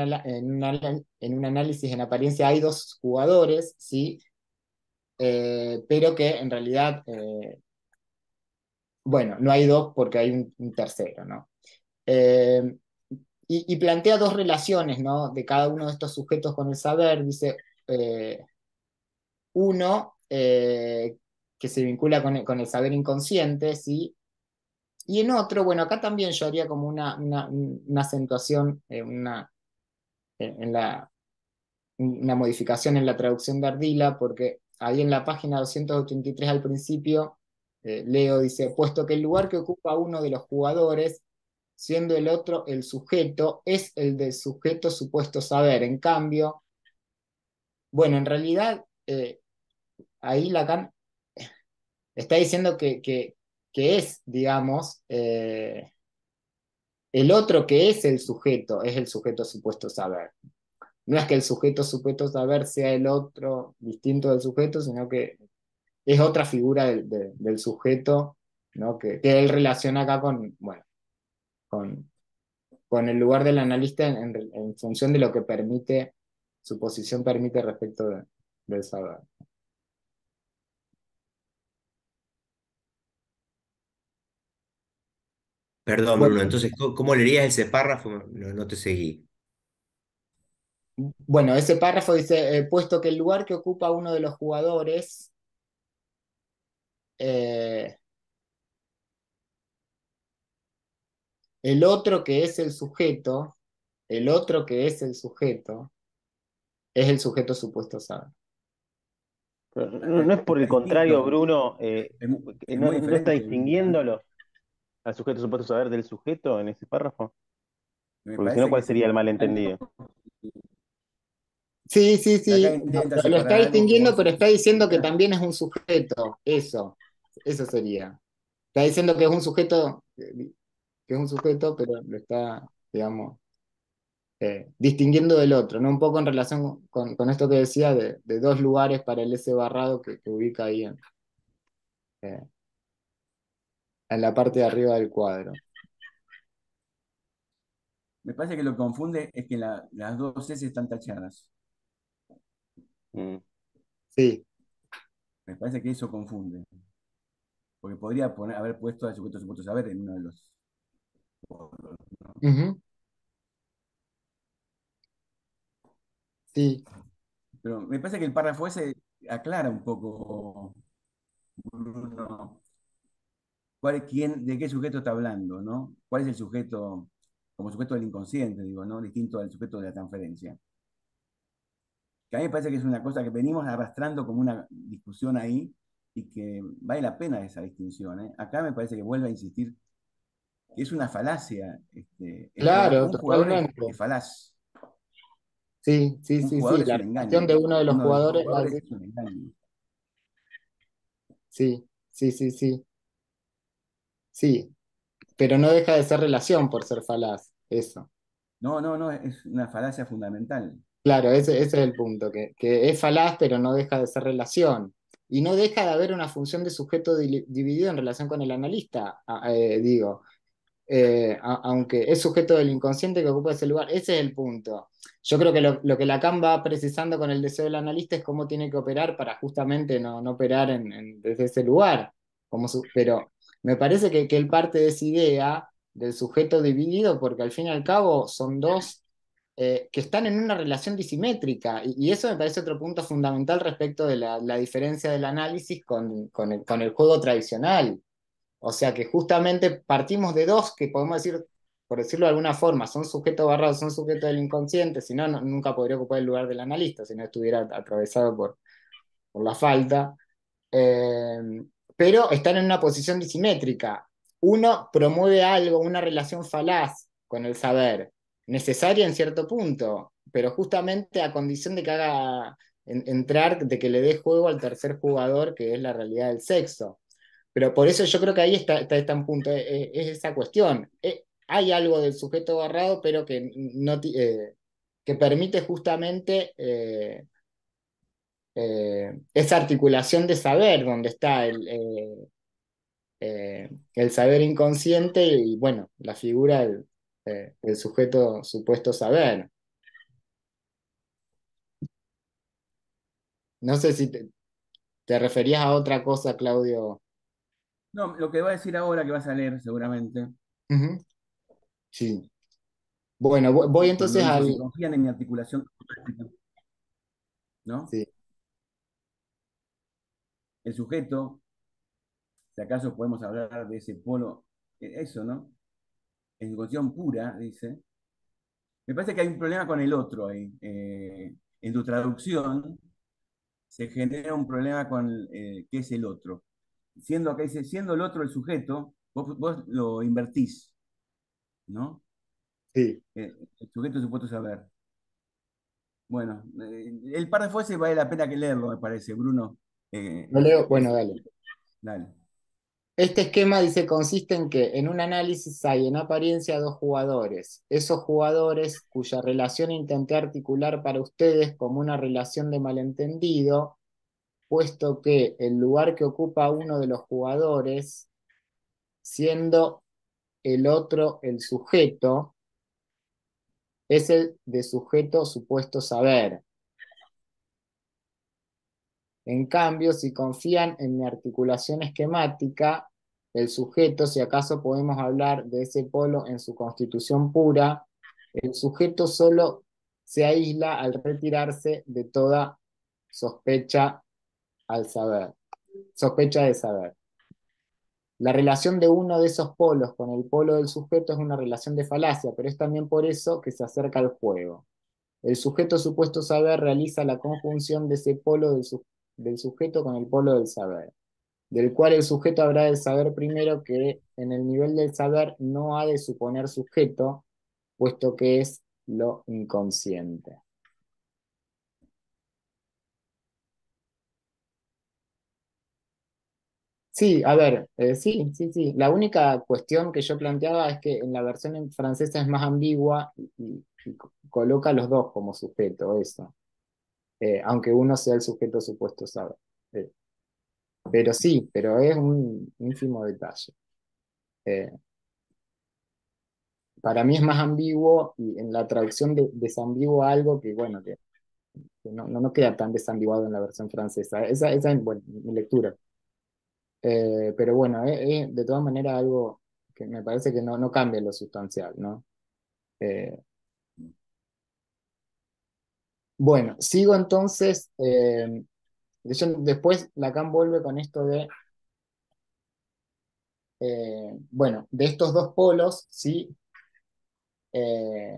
análisis en apariencia hay dos jugadores, ¿sí? Pero que en realidad, bueno, no hay dos porque hay un tercero, ¿no? Y plantea dos relaciones, ¿no? De cada uno de estos sujetos con el saber. Dice, uno que se vincula con el saber inconsciente, ¿sí? Y en otro, bueno, acá también yo haría como una acentuación, una modificación en la traducción de Ardila, porque ahí en la página 283 al principio, Leo dice, puesto que el lugar que ocupa uno de los jugadores, siendo el otro el sujeto, es el del sujeto supuesto saber. En cambio, bueno, en realidad, ahí Lacan está diciendo que es, digamos, el otro que es el sujeto supuesto saber. No es que el sujeto supuesto saber sea el otro distinto del sujeto, sino que es otra figura del sujeto, ¿no? Que él relaciona acá bueno, con el lugar del analista en función de lo que permite, su posición permite respecto del saber. Perdón, Bueno, Bruno, entonces, ¿cómo leerías ese párrafo? No, no te seguí. bueno, ese párrafo dice, puesto que el lugar que ocupa uno de los jugadores eh, el otro que es el sujeto, el otro que es el sujeto, es el sujeto supuesto saber. Pero no es por el Es contrario, distinto, Bruno, es no, muy no está diferente. distinguiéndolo al sujeto supuesto saber del sujeto en ese párrafo, Me porque si no, parece que ¿cuál sería sí. el malentendido? Sí, sí, Acá sí, intenta lo está separar algo que distinguiendo, vos pero está diciendo que explicás. también es un sujeto, eso sería. Está diciendo que es un sujeto, pero lo está, digamos, distinguiendo del otro, ¿no? Un poco en relación con esto que decía de dos lugares para el S barrado que ubica ahí eh, en la parte de arriba del cuadro. Me parece que lo que confunde es que las dos S están tachadas. Mm. Sí. Me parece que eso confunde. Porque podría haber puesto al sujeto supuesto saber en uno de los. Ujú. Sí. Pero me parece que el párrafo ese aclara un poco, Bruno, de qué sujeto está hablando, ¿no? ¿Cuál es el sujeto, como sujeto del inconsciente, digo, ¿no? Distinto al sujeto de la transferencia. Que a mí me parece que es una cosa que venimos arrastrando como una discusión ahí, y que vale la pena esa distinción, ¿eh? Acá me parece que vuelve a insistir que es una falacia. Claro, Un jugador totalmente. es falaz, Sí, sí, un sí, jugador sí. es La un relación engaño, de uno de los uno de los jugadores, jugadores es un engaño. sí, sí, sí, sí, sí, pero no deja de ser relación por ser falaz, eso. No, no, no, es una falacia fundamental. Claro, ese es el punto, que es falaz, pero no deja de ser relación. Y no deja de haber una función de sujeto dividido en relación con el analista, digo. Aunque es sujeto del inconsciente que ocupa ese lugar, ese es el punto. Yo creo que lo que Lacan va precisando con el deseo del analista es cómo tiene que operar para justamente no operar desde ese lugar. Pero me parece que él parte de esa idea del sujeto dividido, porque al fin y al cabo son dos que están en una relación disimétrica, y eso me parece otro punto fundamental respecto de la diferencia del análisis con el juego tradicional. O sea que justamente partimos de dos que podemos decir, por decirlo de alguna forma, son sujetos barrados, son sujetos del inconsciente, si no, nunca podría ocupar el lugar del analista, si no estuviera atravesado por la falta. Eh, pero están en una posición disimétrica. Uno promueve algo, una relación falaz con el saber, necesaria en cierto punto, pero justamente a condición de que haga entrar, de que le dé juego al tercer jugador, que es la realidad del sexo. Pero por eso yo creo que ahí está en punto, es esa cuestión. Hay algo del sujeto barrado, pero que permite justamente esa articulación de saber, donde está el saber inconsciente y, bueno, la figura del sujeto supuesto saber. No sé si te referías a otra cosa, Claudio. No, lo que va a decir ahora, que vas a leer seguramente, Ujú. Sí. Bueno, voy cuando entonces dice, al... si confían en mi articulación, ¿no? Sí, El sujeto, si acaso podemos hablar de ese polo, eso, ¿no? En su condición pura, dice. Me parece que hay un problema con el otro ahí. En tu traducción se genera un problema con qué es el otro. Siendo acá dice, siendo el otro el sujeto, vos lo invertís, ¿no? sí. El sujeto supuesto saber. Bueno, el párrafo ese vale la pena que leerlo, me parece, Bruno. Lo leo, bueno, Es, dale. dale. Este esquema dice consiste en que en un análisis hay en apariencia dos jugadores. Esos jugadores cuya relación intenté articular para ustedes como una relación de malentendido, puesto que el lugar que ocupa uno de los jugadores, siendo el otro el sujeto, es el de sujeto supuesto saber. En cambio, si confían en mi articulación esquemática, el sujeto, si acaso podemos hablar de ese polo en su constitución pura, el sujeto solo se aísla al retirarse de toda sospecha al saber, sospecha de saber. La relación de uno de esos polos con el polo del sujeto es una relación de falacia, pero es también por eso que se acerca al juego. El sujeto supuesto saber realiza la conjunción de ese polo del sujeto con el polo del saber, del cual el sujeto habrá de saber primero que en el nivel del saber no ha de suponer sujeto, puesto que es lo inconsciente. Sí, a ver, sí, sí, sí. La única cuestión que yo planteaba es que en la versión en francesa es más ambigua y coloca a los dos como sujeto, eso. Aunque uno sea el sujeto supuesto saber. Eh, pero sí, pero es un ínfimo detalle. Eh, para mí es más ambiguo y en la traducción desambigua algo que, bueno, que no queda tan desambiguado en la versión francesa. Esa es, bueno, mi lectura. Pero bueno, es de todas maneras algo que me parece que no cambia lo sustancial, ¿no? Eh, bueno, sigo entonces. Después Lacan vuelve con esto de, bueno, de estos dos polos, ¿sí? Eh,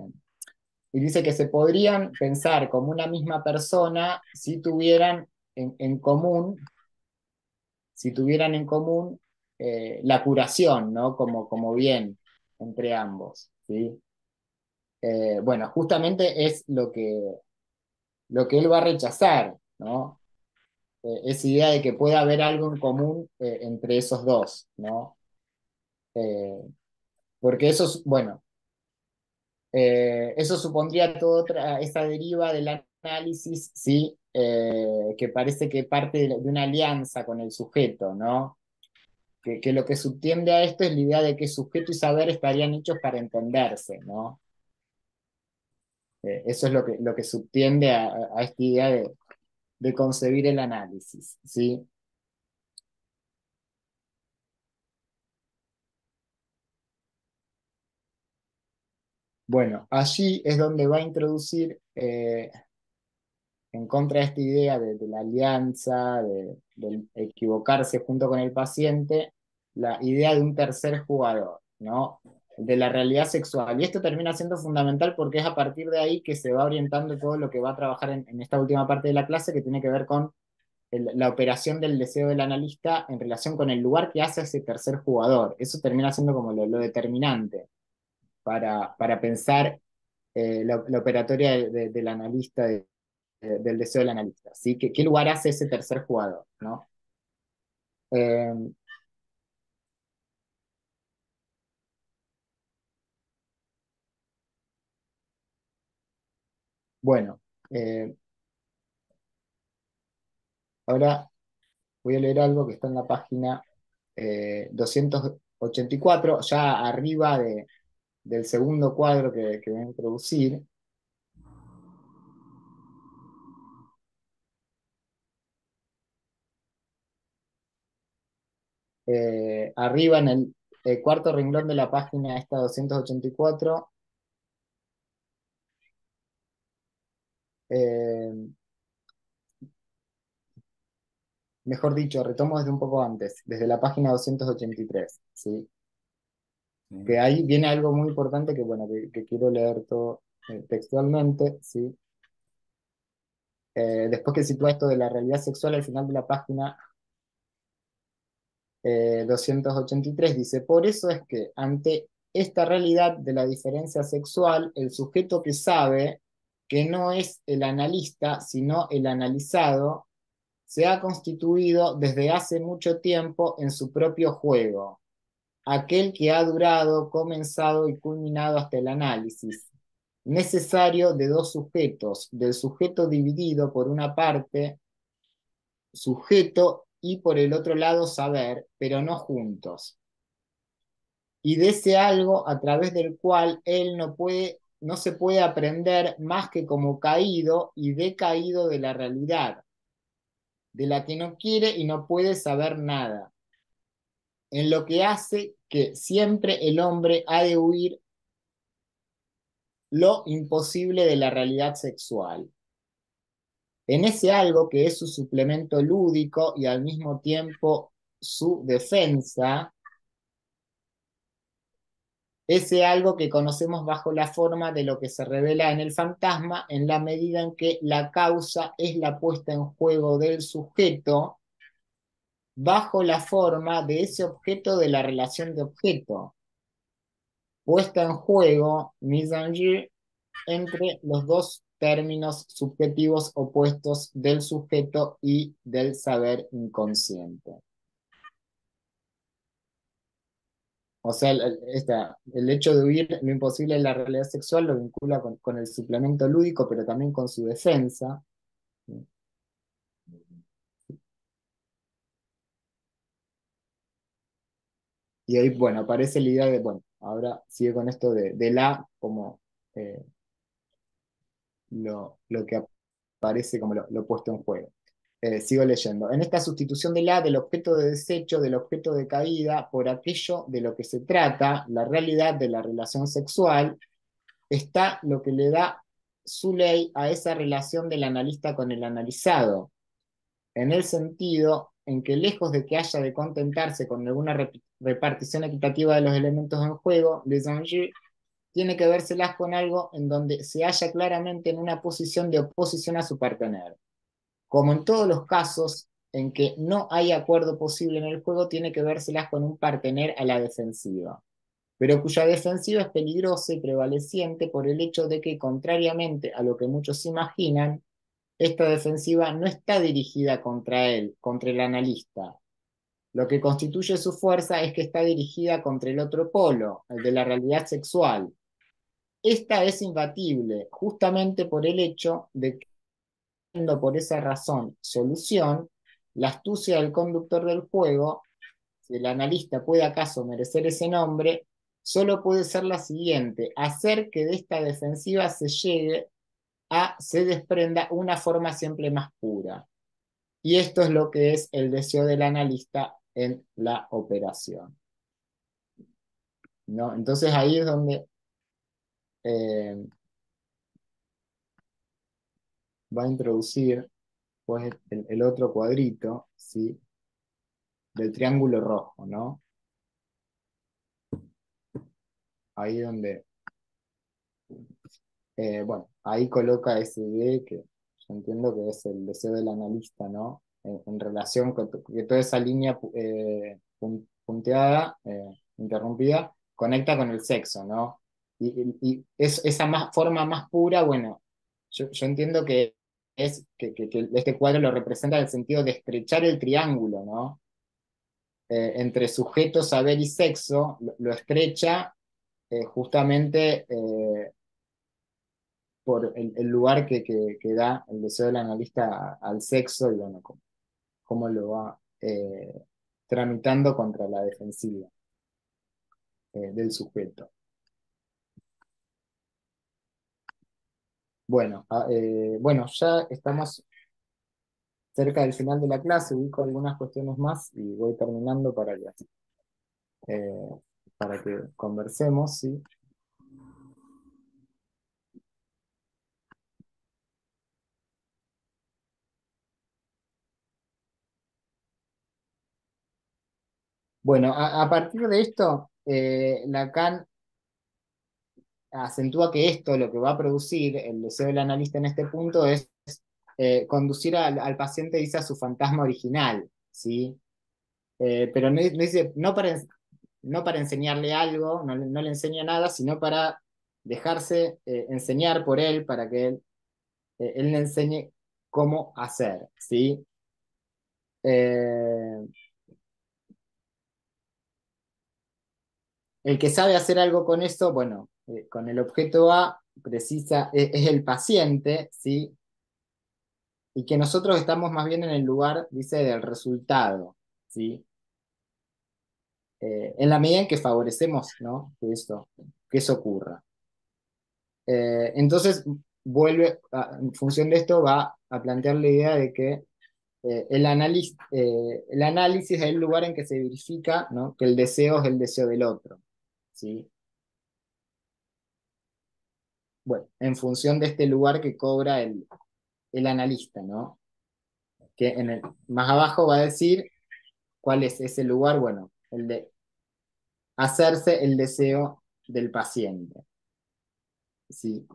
y dice que se podrían pensar como una misma persona si tuvieran en común si tuvieran en común la curación, ¿no? Como bien entre ambos, ¿sí? Bueno, justamente es lo que él va a rechazar, ¿no? Esa idea de que pueda haber algo en común entre esos dos, ¿no? Eh, porque eso, bueno, eso supondría toda esa deriva del análisis, ¿sí? Que parece que parte de una alianza con el sujeto, ¿no? Que lo que subtiende a esto es la idea de que sujeto y saber estarían hechos para entenderse, ¿no? Eso es lo que subtiende a esta idea de concebir el análisis, ¿sí? Bueno, allí es donde va a introducir, en contra de esta idea de la alianza, del equivocarse junto con el paciente, la idea de un tercer jugador, ¿no? De la realidad sexual. Y esto termina siendo fundamental porque es a partir de ahí que se va orientando todo lo que va a trabajar en esta última parte de la clase, que tiene que ver con la operación del deseo del analista en relación con el lugar que hace ese tercer jugador. Eso termina siendo como lo determinante para pensar la operatoria del analista, del deseo del analista, ¿sí? ¿Qué lugar hace ese tercer jugador, ¿no? Eh, bueno, eh, ahora voy a leer algo que está en la página 284, ya arriba del segundo cuadro que voy a introducir. Arriba en el cuarto renglón de la página esta 284, mejor dicho, retomo desde un poco antes, desde la página 283, ¿sí? Sí. Que ahí viene algo muy importante que, bueno, que quiero leer todo textualmente, ¿sí? Después que sitúa esto de la realidad sexual al final de la página 283, dice, por eso es que ante esta realidad de la diferencia sexual, el sujeto que sabe que no es el analista, sino el analizado, se ha constituido desde hace mucho tiempo en su propio juego, aquel que ha durado, comenzado y culminado hasta el análisis, necesario de dos sujetos, del sujeto dividido por una parte, sujeto, y por el otro lado saber, pero no juntos, y de ese algo a través del cual él no se puede aprender más que como caído y decaído de la realidad, de la que no quiere y no puede saber nada, en lo que hace que siempre el hombre ha de huir lo imposible de la realidad sexual. En ese algo que es su suplemento lúdico y al mismo tiempo su defensa, ese algo que conocemos bajo la forma de lo que se revela en el fantasma, en la medida en que la causa es la puesta en juego del sujeto bajo la forma de ese objeto de la relación de objeto, puesta en juego, mise en jeu, entre los dos términos subjetivos opuestos del sujeto y del saber inconsciente. O sea, el hecho de huir lo imposible de la realidad sexual lo vincula con el suplemento lúdico, pero también con su defensa. Y ahí, bueno, aparece la idea de, bueno, ahora sigue con esto de la como eh, lo que aparece como lo puesto en juego. Sigo leyendo. En esta sustitución de la del objeto de desecho, del objeto de caída, por aquello de lo que se trata, la realidad de la relación sexual, está lo que le da su ley a esa relación del analista con el analizado, en el sentido en que lejos de que haya de contentarse con alguna repartición equitativa de los elementos en juego, les enjeux tiene que vérselas con algo en donde se halla claramente en una posición de oposición a su partener. Como en todos los casos en que no hay acuerdo posible en el juego tiene que vérselas con un partener a la defensiva, pero cuya defensiva es peligrosa y prevaleciente por el hecho de que, contrariamente a lo que muchos imaginan, esta defensiva no está dirigida contra él, contra el analista. Lo que constituye su fuerza es que está dirigida contra el otro polo, el de la realidad sexual. Esta es imbatible, justamente por el hecho de que, siendo por esa razón solución, la astucia del conductor del juego, si el analista puede acaso merecer ese nombre, solo puede ser la siguiente: hacer que de esta defensiva se desprenda una forma siempre más pura. Y esto es lo que es el deseo del analista en la operación, ¿no? Entonces ahí es donde eh, va a introducir pues, el otro cuadrito, ¿sí? Del triángulo rojo, ¿no? Ahí donde, bueno, ahí coloca ese D que yo entiendo que es el deseo del analista, ¿no? En relación con que toda esa línea punteada, interrumpida, conecta con el sexo, ¿no? Y esa forma más pura, bueno, yo entiendo que es que este cuadro lo representa en el sentido de estrechar el triángulo, ¿no? Entre sujeto, saber y sexo, lo estrecha justamente por el lugar que da el deseo del analista al sexo y bueno, cómo lo va tramitando contra la defensiva del sujeto. Bueno, bueno, ya estamos cerca del final de la clase, ubico algunas cuestiones más y voy terminando eh, para que conversemos, ¿sí? Bueno, a partir de esto, Lacan acentúa que esto lo que va a producir el deseo del analista en este punto es conducir al paciente, dice, a su fantasma original, ¿sí? Pero no dice, no para enseñarle algo, no le enseña nada, sino para dejarse enseñar por él, para que él le enseñe cómo hacer, ¿sí? Eh, el que sabe hacer algo con esto, bueno, con el objeto A precisa, es el paciente, ¿sí? Y que nosotros estamos más bien en el lugar, dice, del resultado, ¿sí? En la medida en que favorecemos, ¿no? Que eso ocurra. Entonces, en función de esto, va a plantear la idea de que el análisis es el lugar en que se verifica, ¿no? Que el deseo es el deseo del otro, ¿sí? Bueno, en función de este lugar que cobra el analista, ¿no? Que más abajo va a decir cuál es ese lugar, bueno, el de hacerse el deseo del paciente, ¿sí?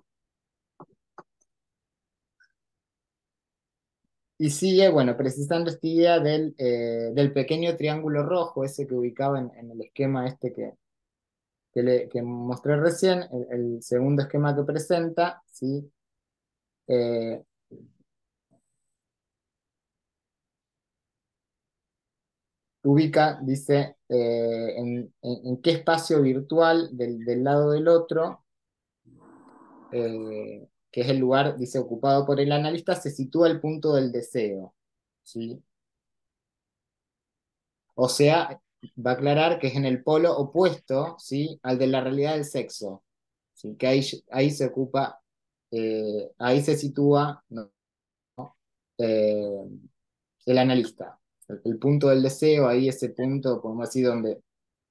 Y sigue, bueno, precisando esta idea del pequeño triángulo rojo, ese que ubicaba en el esquema este que mostré recién, el segundo esquema que presenta, ¿sí? Eh, Ubica, dice, en qué espacio virtual del lado del otro, que es el lugar, dice, ocupado por el analista, se sitúa el punto del deseo, ¿sí? O sea, va a aclarar que es en el polo opuesto, ¿sí? Al de la realidad del sexo, ¿sí? Que ahí se ocupa, ahí se sitúa, ¿no? Eh, el analista. El punto del deseo, ahí ese punto, como así, donde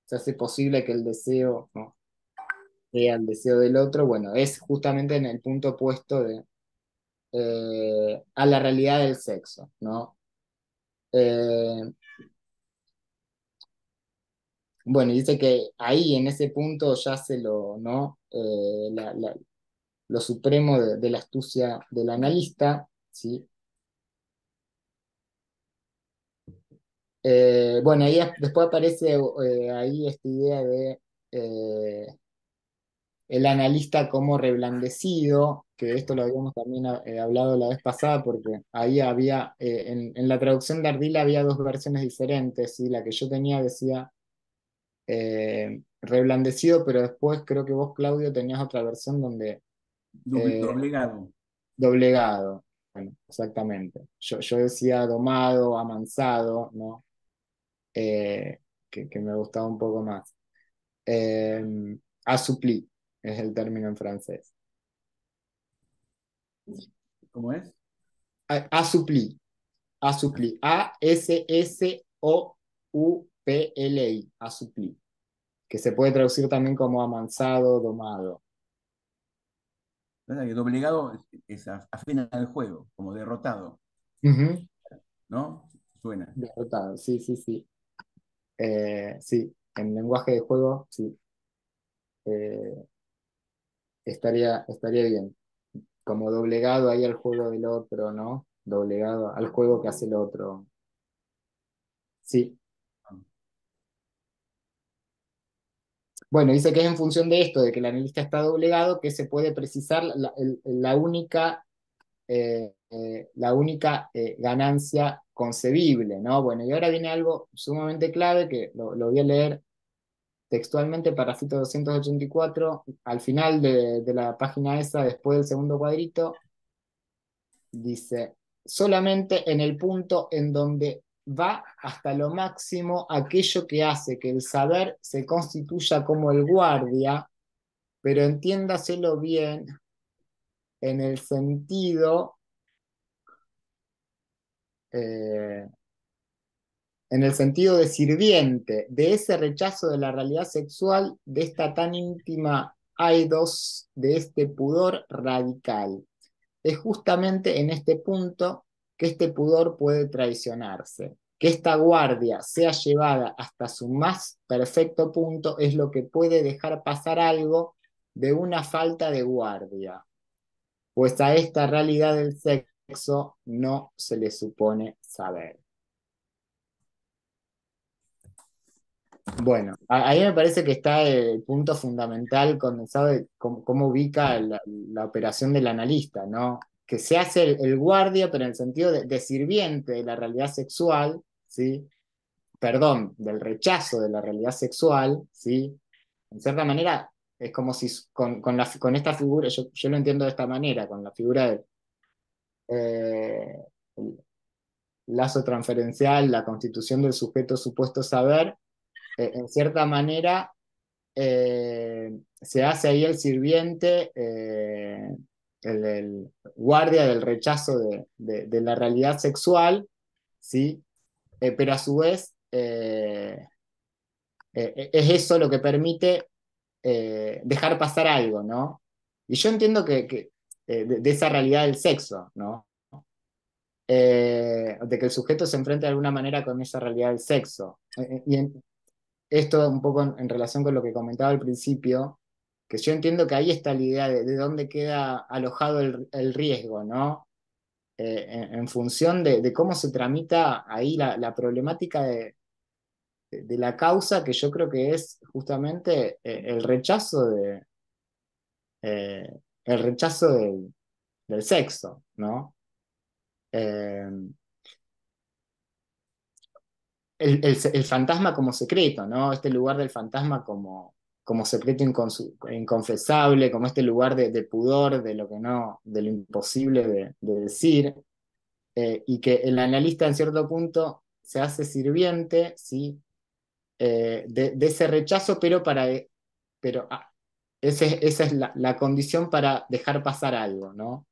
se hace posible que el deseo, ¿no? Sea el deseo del otro, bueno, es justamente en el punto opuesto a la realidad del sexo, ¿no? Eh, bueno, y dice que ahí en ese punto yace ¿no? Lo supremo de la astucia del analista, ¿sí? Bueno, ahí después aparece ahí esta idea de eh, el analista como reblandecido, que esto lo habíamos también hablado la vez pasada, porque ahí había, en la traducción de Ardila había dos versiones diferentes, ¿sí? La que yo tenía decía reblandecido, pero después creo que vos, Claudio, tenías otra versión donde Doblegado. doblegado. Bueno, exactamente. Yo decía domado, amansado, ¿no? Que me gustaba un poco más. Eh, assoupli es el término en francés. ¿Cómo es? Assoupli, assoupli, Assoupli, assoupli, que se puede traducir también como amansado, domado. ¿Verdad que doblegado es afín al juego, como derrotado, Ujú. ¿no? Suena. Derrotado, sí, sí, sí. Sí, en lenguaje de juego, sí, eh, estaría bien. Como doblegado ahí al juego del otro, ¿no? Doblegado al juego que hace el otro. Sí. Bueno, dice que es en función de esto, de que el analista está doblegado, que se puede precisar la única ganancia concebible, ¿no? Bueno, y ahora viene algo sumamente clave que lo voy a leer textualmente, parrafito 284, al final de la página esa, después del segundo cuadrito, dice, solamente en el punto en donde va hasta lo máximo aquello que hace que el saber se constituya como el guardia, pero entiéndaselo bien en el sentido, eh, en el sentido de sirviente, de ese rechazo de la realidad sexual, de esta tan íntima aidos, de este pudor radical. Es justamente en este punto que este pudor puede traicionarse. Que esta guardia sea llevada hasta su más perfecto punto es lo que puede dejar pasar algo de una falta de guardia, pues a esta realidad del sexo no se le supone saber. Bueno, ahí me parece que está el punto fundamental condensado de cómo ubica la operación del analista, ¿no? Que se hace el guardia, pero en el sentido de sirviente de la realidad sexual, ¿sí? Perdón, del rechazo de la realidad sexual, ¿sí? En cierta manera, es como si con esta figura, yo lo entiendo de esta manera, con la figura del el lazo transferencial, la constitución del sujeto supuesto saber, en cierta manera se hace ahí el sirviente, el guardia del rechazo de la realidad sexual, ¿sí? Pero a su vez es eso lo que permite dejar pasar algo, ¿no? Y yo entiendo que de esa realidad del sexo, ¿no? De que el sujeto se enfrenta de alguna manera con esa realidad del sexo. Esto un poco en relación con lo que comentaba al principio, que yo entiendo que ahí está la idea de dónde queda alojado el riesgo, ¿no? En función de cómo se tramita ahí la problemática de la causa, que yo creo que es justamente el rechazo del sexo, ¿no? Eh, el fantasma como secreto, ¿no? Este lugar del fantasma como secreto inconfesable, como este lugar de pudor, de lo que no, de lo imposible de decir, y que el analista en cierto punto se hace sirviente, ¿sí? De ese rechazo, pero esa es la condición para dejar pasar algo, ¿no?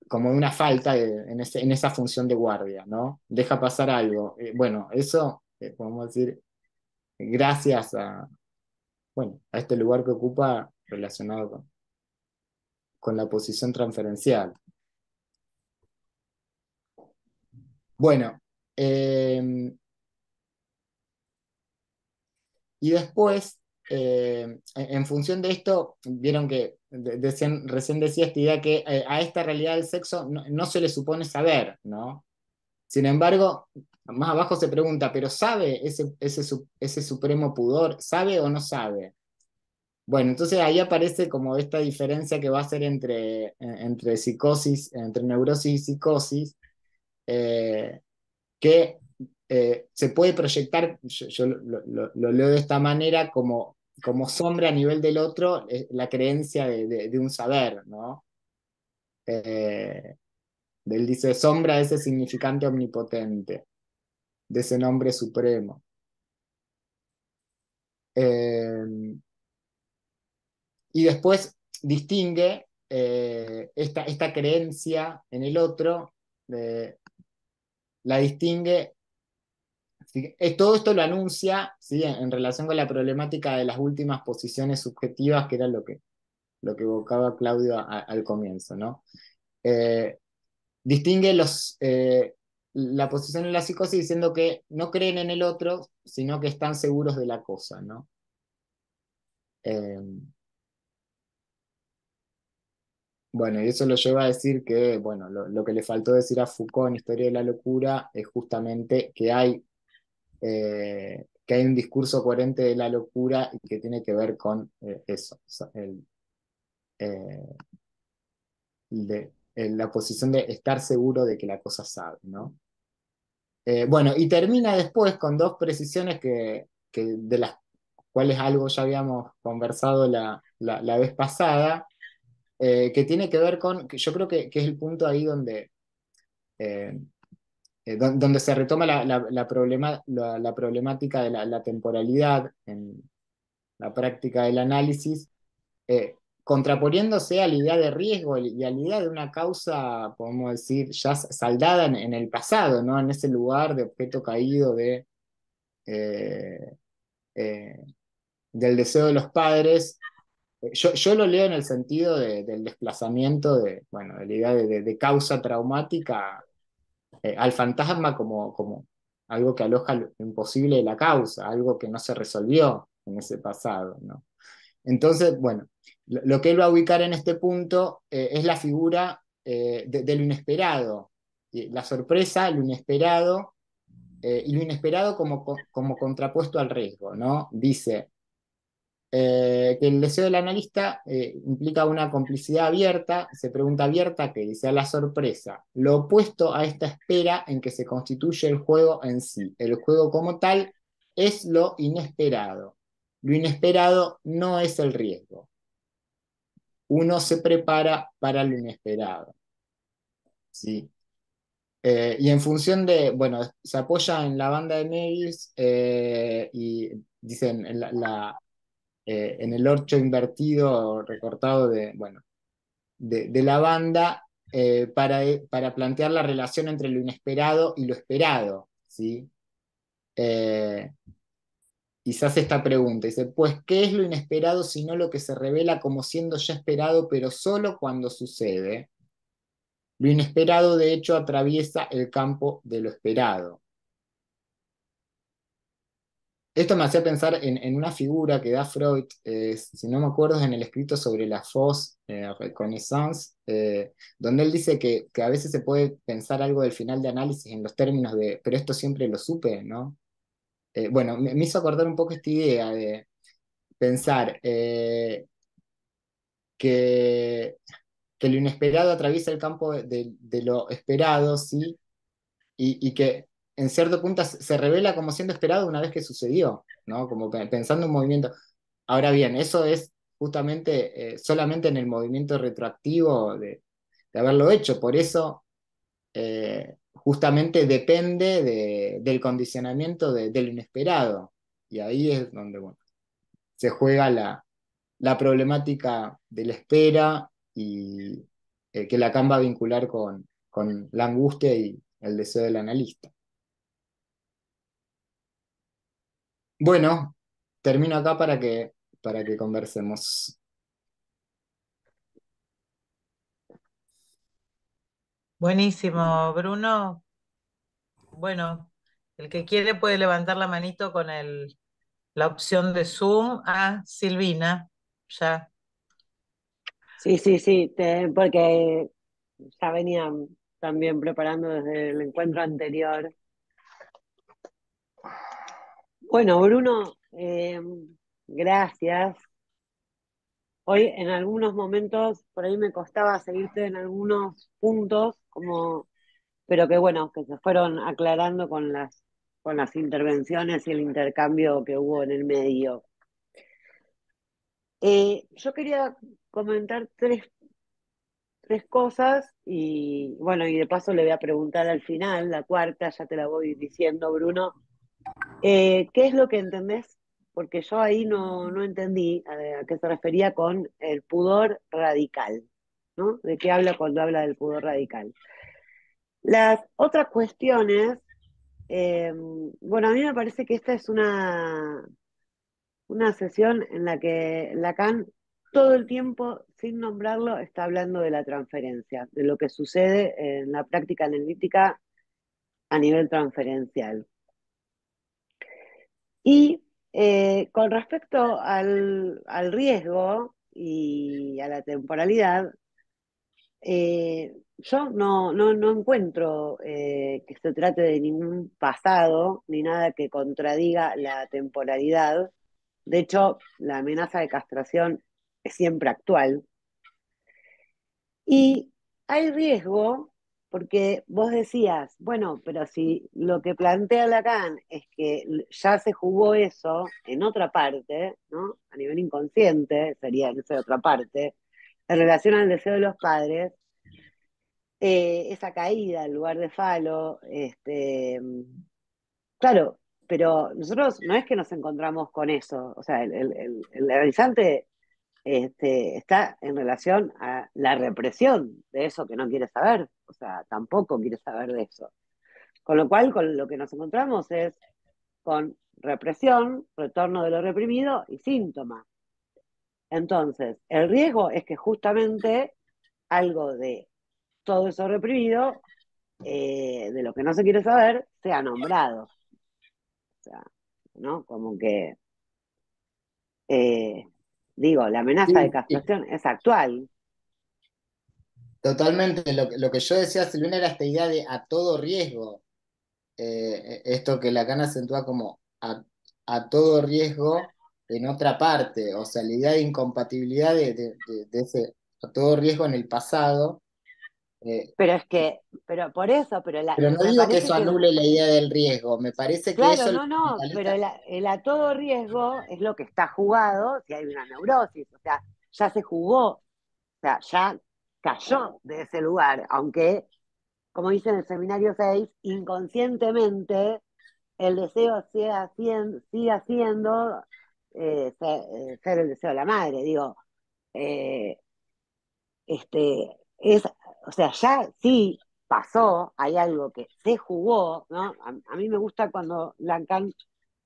Como una falta en esa función de guardia, ¿no? Deja pasar algo. Bueno, eso, podemos decir, gracias bueno, a este lugar que ocupa relacionado con la posición transferencial. Bueno, y después, en función de esto, vieron que recién decía esta idea que a esta realidad del sexo no se le supone saber, ¿no? Sin embargo, más abajo se pregunta, ¿pero sabe ese supremo pudor? ¿Sabe o no sabe? Bueno, entonces ahí aparece como esta diferencia que va a ser entre psicosis, entre neurosis y psicosis, eh, que se puede proyectar, yo lo leo de esta manera, como sombra a nivel del otro, la creencia de un saber, ¿no? Eh, Él dice, sombra de ese significante omnipotente, de ese nombre supremo. Eh, y después distingue esta creencia en el otro, la distingue. Todo esto lo anuncia, ¿sí? En relación con la problemática de las últimas posiciones subjetivas, que era lo que evocaba Claudio al comienzo, ¿no? Eh, Distingue la posición en la psicosis diciendo que no creen en el otro, sino que están seguros de la cosa, ¿no? Eh, bueno, y eso lo lleva a decir que, bueno, lo que le faltó decir a Foucault en Historia de la Locura es justamente que hay un discurso coherente de la locura y que tiene que ver con eso, o sea, eh, la posición de estar seguro de que la cosa sabe, ¿no? Bueno, y termina después con dos precisiones de las cuales algo ya habíamos conversado la vez pasada, que tiene que ver que yo creo que es el punto ahí eh, donde se retoma la problemática de la temporalidad en la práctica del análisis, contraponiéndose a la idea de riesgo y a la idea de una causa, podemos decir, ya saldada en el pasado, ¿no? En ese lugar de objeto caído eh, eh, del deseo de los padres. Yo lo leo en el sentido del desplazamiento bueno, de la idea de causa traumática al fantasma como algo que aloja lo imposible de la causa, algo que no se resolvió en ese pasado, ¿no? Entonces, bueno, lo que él va a ubicar en este punto es la figura de lo inesperado, la sorpresa, lo inesperado, y lo inesperado como contrapuesto al riesgo, ¿no? Dice que el deseo del analista implica una complicidad abierta, se pregunta abierta, que dice a la sorpresa, lo opuesto a esta espera en que se constituye el juego en sí. El juego como tal es lo inesperado. Lo inesperado no es el riesgo. Uno se prepara para lo inesperado, ¿sí? Y en función bueno, se apoya en la banda de Mevis y dicen en el orcho invertido, recortado bueno, de la banda, para plantear la relación entre lo inesperado y lo esperado, ¿sí? Y se hace esta pregunta, dice, pues, ¿qué es lo inesperado sino lo que se revela como siendo ya esperado, pero solo cuando sucede? Lo inesperado, de hecho, atraviesa el campo de lo esperado. Esto me hacía pensar en una figura que da Freud, si no me acuerdo, es en el escrito sobre la Fausse Reconnaissance, donde él dice que a veces se puede pensar algo del final de análisis en los términos de, pero esto siempre lo supe, ¿no? Bueno, me hizo acordar un poco esta idea de pensar que, que lo inesperado atraviesa el campo de lo esperado, ¿sí? Y que en cierto punto se revela como siendo esperado una vez que sucedió, ¿no? Como pensando un movimiento. Ahora bien, eso es justamente solamente en el movimiento retroactivo de haberlo hecho, por eso justamente depende del condicionamiento de lo inesperado, y ahí es donde bueno, se juega la problemática de la espera y que Lacan va a vincular con la angustia y el deseo del analista. Bueno, termino acá para que conversemos. Buenísimo, Bruno. Bueno, el que quiere puede levantar la manito con la opción de Zoom. Ah, Silvina, ya. Sí, sí, sí, porque ya venía también preparando desde el encuentro anterior. Bueno, Bruno, gracias. Hoy en algunos momentos por ahí me costaba seguirte en algunos puntos, pero que bueno, que se fueron aclarando con las intervenciones y el intercambio que hubo en el medio. Yo quería comentar tres cosas y bueno, y de paso le voy a preguntar al final, la cuarta, ya te la voy diciendo, Bruno. ¿Qué es lo que entendés? Porque yo ahí no entendí a qué se refería con el pudor radical, ¿no? ¿De qué habla cuando habla del pudor radical? Las otras cuestiones, bueno, a mí me parece que esta es una sesión en la que Lacan todo el tiempo, sin nombrarlo, está hablando de la transferencia, de lo que sucede en la práctica analítica a nivel transferencial. Y con respecto al riesgo y a la temporalidad, yo no encuentro que se trate de ningún pasado ni nada que contradiga la temporalidad. De hecho, la amenaza de castración es siempre actual. Y hay riesgo porque vos decías, bueno, pero si lo que plantea Lacan es que ya se jugó eso en otra parte, ¿no? A nivel inconsciente, sería en esa otra parte, en relación al deseo de los padres, esa caída en lugar de falo, claro, pero nosotros no es que nos encontramos con eso, o sea, el realizante está en relación a la represión de eso que no quiere saber, o sea, tampoco quiere saber de eso. Con lo cual, con lo que nos encontramos es con represión, retorno de lo reprimido y síntomas. Entonces, el riesgo es que justamente algo de todo eso reprimido, de lo que no se quiere saber, sea nombrado. O sea, ¿no? Como que, eh, digo, la amenaza de Sí, sí, castración es actual. totalmente. Lo que yo decía, Silvina, era esta idea de a todo riesgo. Esto que Lacan acentúa como a todo riesgo en otra parte, o sea, la idea de incompatibilidad de ese a todo riesgo en el pasado, Pero es que, pero por eso, pero pero no me digo que parece eso que anule la idea del riesgo, me parece que claro, eso lo no, pero capitaliza. el a todo riesgo es lo que está jugado si hay una neurosis, o sea, ya se jugó, o sea, ya cayó de ese lugar, aunque, como dice en el seminario 6 inconscientemente el deseo siga siendo ser el deseo de la madre, digo, eh, o sea, ya sí pasó, hay algo que se jugó, ¿no? A mí me gusta cuando Lacan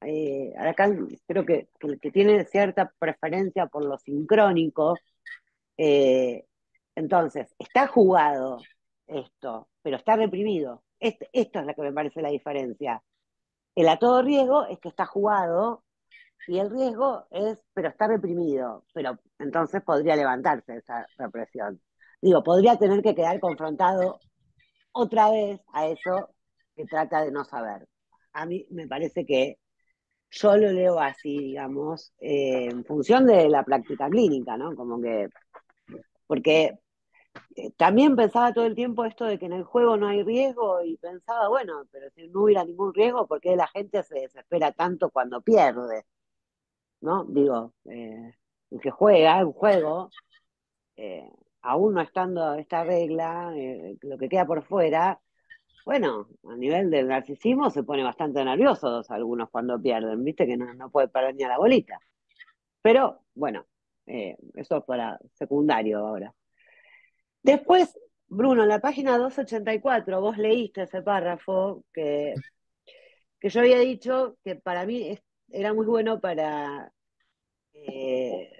creo que tiene cierta preferencia por lo sincrónico, eh, entonces, está jugado esto, pero está reprimido. Esto es lo que me parece la diferencia. El a todo riesgo es que está jugado y el riesgo es, pero está reprimido, pero entonces podría levantarse esa represión. Digo, podría tener que quedar confrontado otra vez a eso que trata de no saber. A mí me parece que yo lo leo así, digamos, en función de la práctica clínica, ¿no? Como que, porque también pensaba todo el tiempo esto de que en el juego no hay riesgo y pensaba, bueno, pero si no hubiera ningún riesgo, ¿por qué la gente se desespera tanto cuando pierde? ¿No? Digo, el que juega un juego, eh, aún no estando esta regla, lo que queda por fuera, bueno, a nivel del narcisismo se pone bastante nerviosos algunos cuando pierden, viste que no puede perder ni a la bolita. Pero bueno, eso es para secundario ahora. Después, Bruno, en la página 284 vos leíste ese párrafo que yo había dicho que para mí era muy bueno para eh,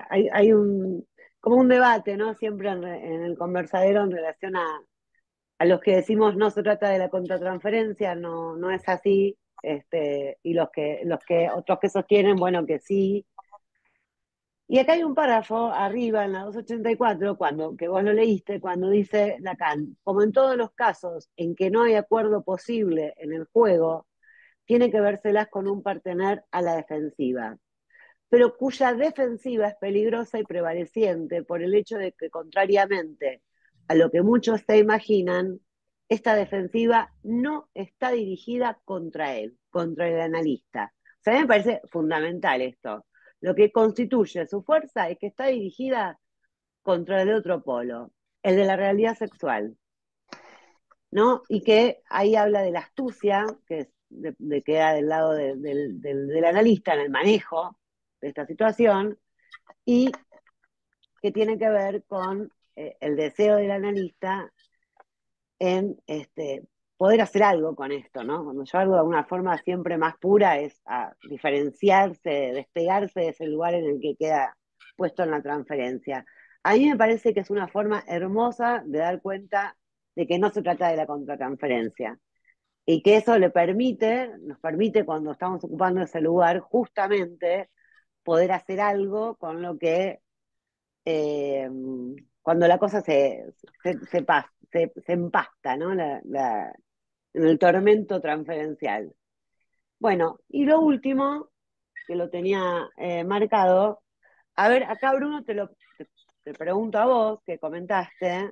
hay como un debate, ¿no? Siempre en el conversadero en relación a los que decimos no se trata de la contratransferencia, no es así, y los que otros que sostienen, bueno, que sí. Y acá hay un párrafo arriba en la 284, que vos lo leíste, cuando dice Lacan, como en todos los casos en que no hay acuerdo posible en el juego, tiene que vérselas con un partener a la defensiva, pero cuya defensiva es peligrosa y prevaleciente por el hecho de que, contrariamente a lo que muchos se imaginan, esta defensiva no está dirigida contra él, contra el analista. O sea, a mí me parece fundamental esto. Lo que constituye su fuerza es que está dirigida contra el otro polo, el de la realidad sexual, ¿no? Y que ahí habla de la astucia, que es de queda del lado del analista en el manejo de esta situación, y que tiene que ver con el deseo del analista en poder hacer algo con esto, ¿no? Cuando yo algo de alguna forma siempre más pura es a diferenciarse, despegarse de ese lugar en el que queda puesto en la transferencia. A mí me parece que es una forma hermosa de dar cuenta de que no se trata de la contratransferencia y que eso nos permite cuando estamos ocupando ese lugar justamente poder hacer algo con lo que eh, cuando la cosa se empasta, ¿no? En el tormento transferencial. Bueno, y lo último, que lo tenía marcado, a ver, acá Bruno te pregunto a vos, que comentaste,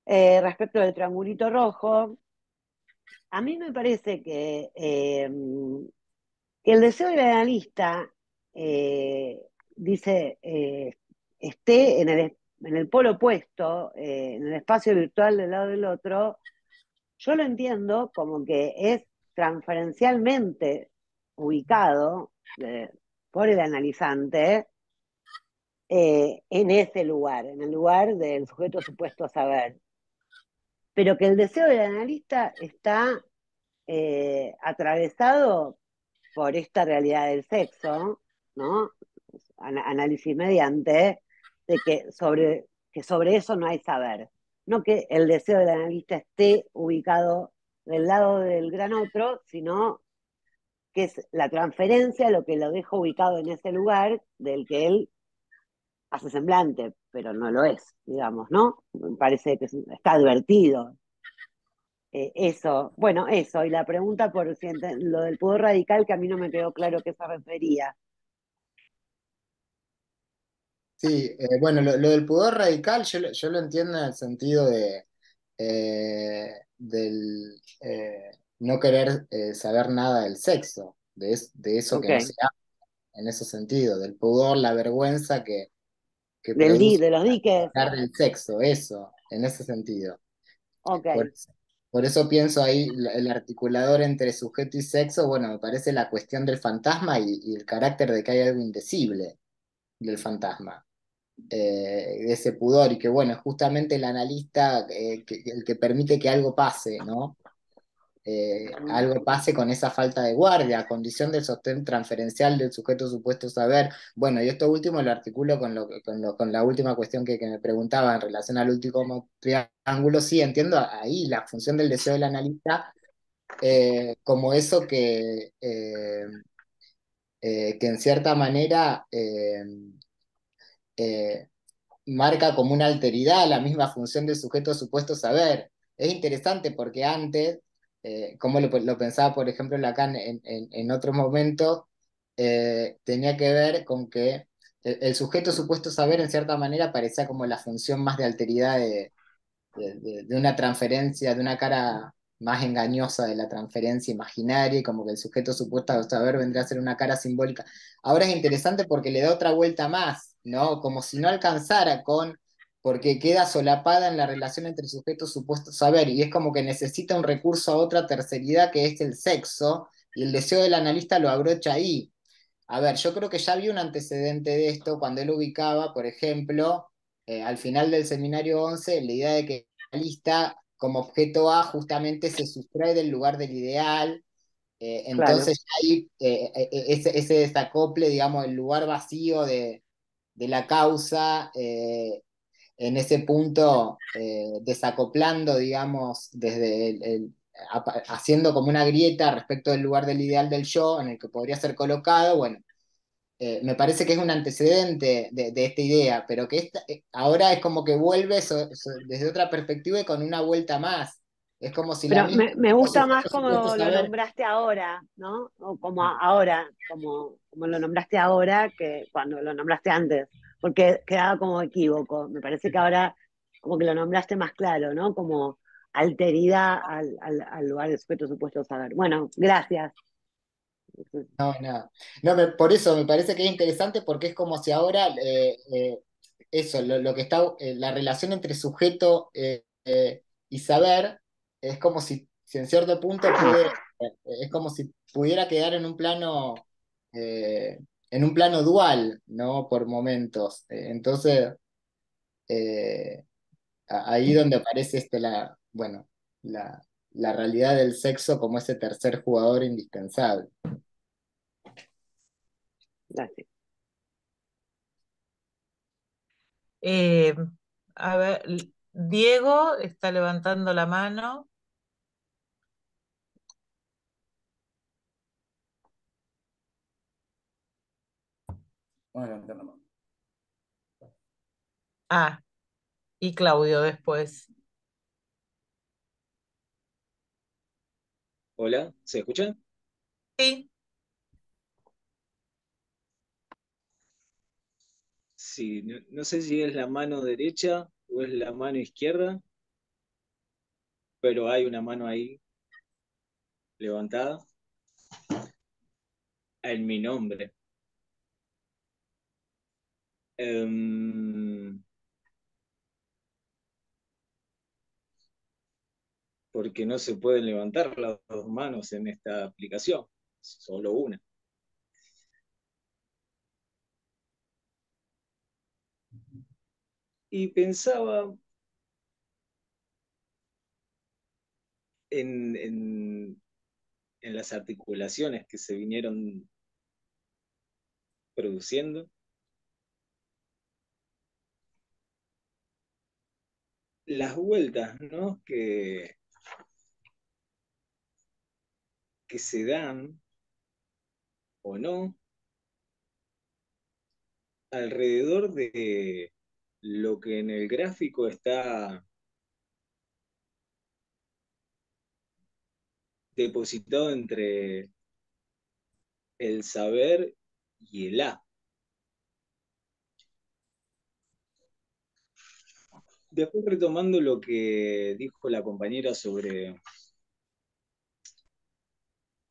respecto del triangulito rojo, a mí me parece que el deseo del analista, dice, esté en el polo opuesto, en el espacio virtual del lado del otro, yo lo entiendo como que es transferencialmente ubicado por el analizante en ese lugar, en el lugar del sujeto supuesto saber. Pero que el deseo del analista está atravesado por esta realidad del sexo, ¿no? Análisis mediante, de que sobre eso no hay saber. No que el deseo del analista esté ubicado del lado del gran otro, sino que es la transferencia lo que lo deja ubicado en ese lugar del que él hace semblante, pero no lo es, digamos, ¿no? Me parece que está advertido. Eso, bueno, eso, y la pregunta por si lo del pudor radical, que a mí no me quedó claro qué se refería. Sí, bueno, lo del pudor radical yo lo entiendo en el sentido del no querer saber nada del sexo, de eso que Ok, no se habla, en ese sentido, del pudor, la vergüenza que produce de los diques, hablar del sexo, eso, en ese sentido. ok. Por, por eso pienso ahí el articulador entre sujeto y sexo, bueno, me parece la cuestión del fantasma y el carácter de que hay algo indecible del fantasma, de ese pudor, y que bueno, es justamente el analista el que permite que algo pase, ¿no? Algo pase con esa falta de guardia, a condición del sostén transferencial del sujeto supuesto saber. Bueno, y esto último lo articulo con la última cuestión que me preguntaba en relación al último triángulo. Sí, entiendo ahí la función del deseo del analista como eso que en cierta manera eh, marca como una alteridad la misma función del sujeto supuesto saber. Es interesante porque antes, como lo pensaba por ejemplo Lacan en otro momento, tenía que ver con que el sujeto supuesto saber en cierta manera parecía como la función más de alteridad de una transferencia, de una cara más engañosa de la transferencia imaginaria, y como que el sujeto supuesto saber vendría a ser una cara simbólica. Ahora es interesante porque le da otra vuelta más, ¿no? Como si no alcanzara porque queda solapada en la relación entre sujeto supuesto saber, y es como que necesita un recurso a otra terceridad que es el sexo, y el deseo del analista lo abrocha ahí. A ver, yo creo que ya había un antecedente de esto cuando él ubicaba, por ejemplo, al final del seminario 11, la idea de que la lista como objeto A justamente se sustrae del lugar del ideal, Claro, entonces ahí ese desacople, digamos, el lugar vacío de la causa, en ese punto desacoplando, digamos, desde haciendo como una grieta respecto del lugar del ideal del yo en el que podría ser colocado, bueno. me parece que es un antecedente de esta idea, pero que ahora es como que vuelve desde otra perspectiva y con una vuelta más. Es como si la Pero misma me gusta más sujeto, supuesto como lo saber. nombraste ahora, ¿no? O como ahora, como lo nombraste ahora que cuando lo nombraste antes, porque quedaba como equívoco. Me parece que ahora como que lo nombraste más claro, ¿no? Como alteridad al lugar de sujeto supuesto saber. Bueno, gracias. No, no. No, por eso me parece que es interesante porque es como si ahora eso, lo que está, la relación entre sujeto y saber, es como si en cierto punto es como si pudiera quedar eh, en un plano dual, ¿no? Por momentos. Entonces, eh, ahí donde aparece bueno, la, la realidad del sexo como ese tercer jugador indispensable. Gracias. Eh, a ver, Diego está levantando la mano. Vamos a levantar la mano. Ah, y Claudio después. Hola, ¿se escucha? Sí, Sí, no sé si es la mano derecha o es la mano izquierda, pero hay una mano ahí levantada en mi nombre. Em, Porque no se pueden levantar las dos manos en esta aplicación, solo una. Y pensaba en, en, en las articulaciones que se vinieron produciendo, las vueltas, ¿no? Que se dan o no alrededor de lo que en el gráfico está depositado entre el saber y el A. Después retomando lo que dijo la compañera sobre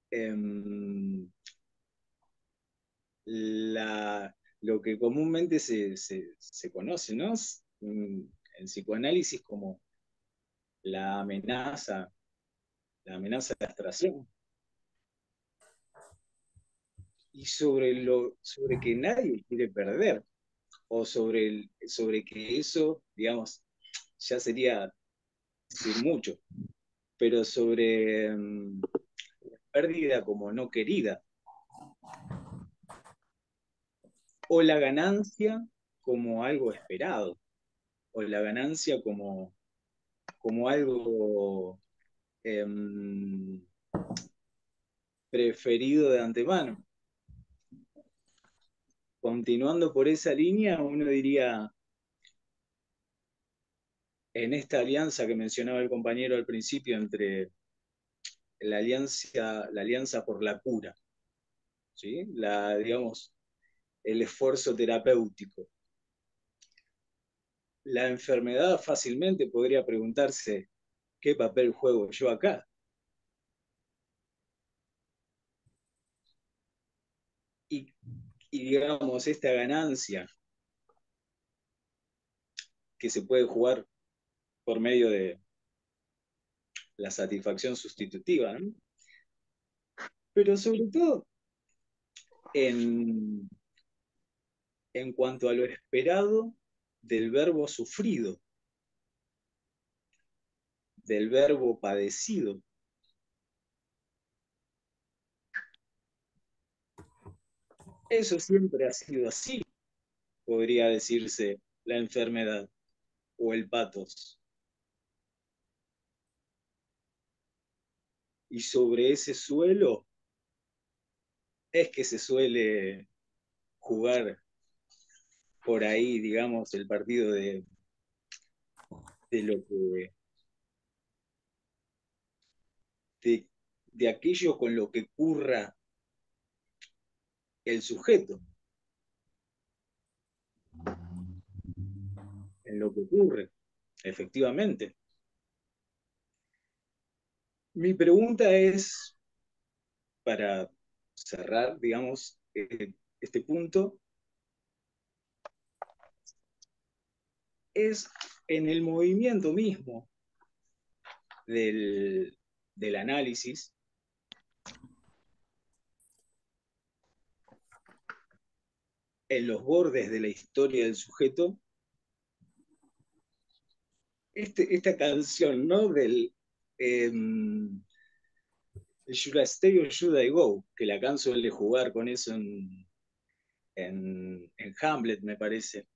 em, lo que comúnmente se conoce, ¿no? En psicoanálisis como la amenaza, la amenaza de abstracción. Y sobre que nadie quiere perder, o sobre que eso, digamos, ya sería decir mucho, pero sobre pérdida como no querida, o la ganancia como algo esperado, o la ganancia como algo preferido de antemano. Continuando por esa línea, uno diría, en esta alianza que mencionaba el compañero al principio entre la alianza por la cura, ¿sí? Digamos, el esfuerzo terapéutico. La enfermedad fácilmente podría preguntarse, ¿qué papel juego yo acá? Y, y digamos, esta ganancia que se puede jugar por medio de la satisfacción sustitutiva, ¿no? Pero sobre todo en, en cuanto a lo esperado del verbo sufrido, del verbo padecido. Eso siempre ha sido así, podría decirse la enfermedad o el patos. Y sobre ese suelo es que se suele jugar por ahí, digamos, el partido de lo que de aquello con lo que curra el sujeto, en lo que ocurre, efectivamente. Mi pregunta es, para cerrar, digamos, este punto, es en el movimiento mismo del análisis, en los bordes de la historia del sujeto, esta canción, ¿no? Del Should I Stay or Should I Go, que la canción suele jugar con eso en Hamlet, me parece,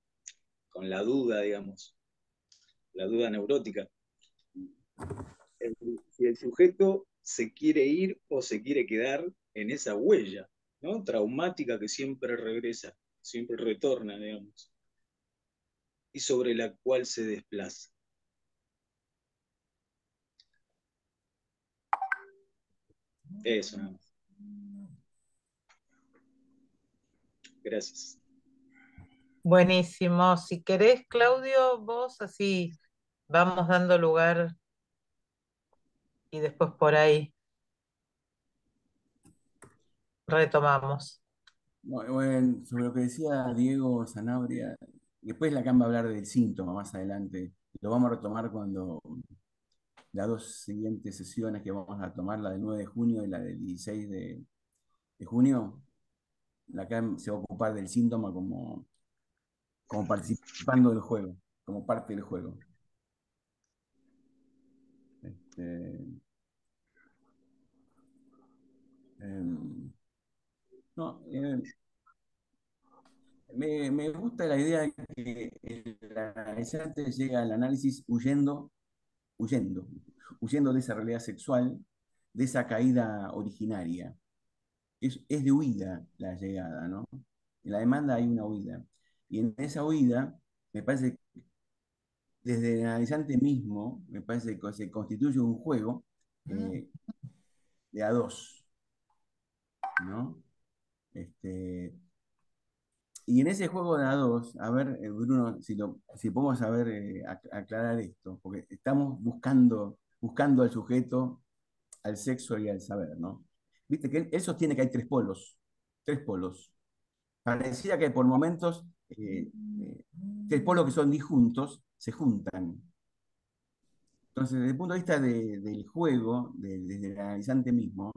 con la duda, digamos, la duda neurótica. Si el sujeto se quiere ir o se quiere quedar en esa huella, ¿no? Traumática que siempre regresa, siempre retorna, digamos, y sobre la cual se desplaza. Eso, nada más. Gracias. Buenísimo. Si querés, Claudio, vos así vamos dando lugar y después por ahí retomamos. Bueno, sobre lo que decía Diego Sanabria, después Lacan va a hablar del síntoma más adelante. Lo vamos a retomar cuando las dos siguientes sesiones que vamos a tomar, la del 9 de junio y la del 16 de junio, Lacan se va a ocupar del síntoma como participando del juego, como parte del juego. Este, no, me gusta la idea de que el analizante llega al análisis huyendo, huyendo de esa realidad sexual, de esa caída originaria. Es de huida la llegada, ¿no? En la demanda hay una huida. Y en esa huida, me parece que desde el analizante mismo, me parece que se constituye un juego de a dos, ¿no? Este, y en ese juego de a dos, a ver, Bruno, si podemos saber aclarar esto, porque estamos buscando al sujeto, al sexo y al saber, ¿no? Viste que él sostiene que hay tres polos. Parecía que por momentos tres polos que son disjuntos se juntan. Entonces, desde el punto de vista del juego, desde el analizante mismo,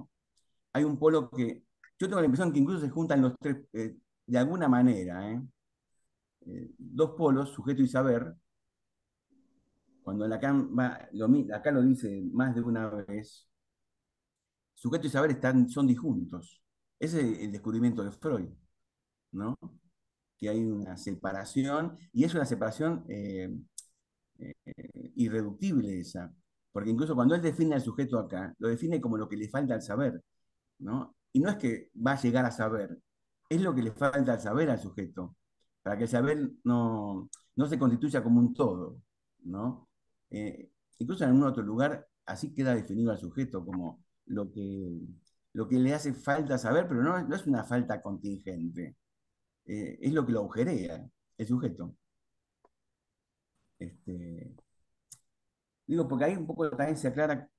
hay un polo que yo tengo la impresión que incluso se juntan los tres de alguna manera, dos polos, sujeto y saber, cuando Lacan acá lo dice más de una vez, sujeto y saber son disjuntos. Ese es el descubrimiento de Freud, ¿no? Que hay una separación, y es una separación irreductible esa, porque incluso cuando él define al sujeto acá, lo define como lo que le falta al saber, ¿no? Y no es que va a llegar a saber, es lo que le falta al saber al sujeto, para que el saber no se constituya como un todo, ¿no? Incluso en algún otro lugar, así queda definido al sujeto como lo que le hace falta saber, pero no es una falta contingente, es lo que lo agujerea, el sujeto. Este, digo, porque ahí un poco también se aclara,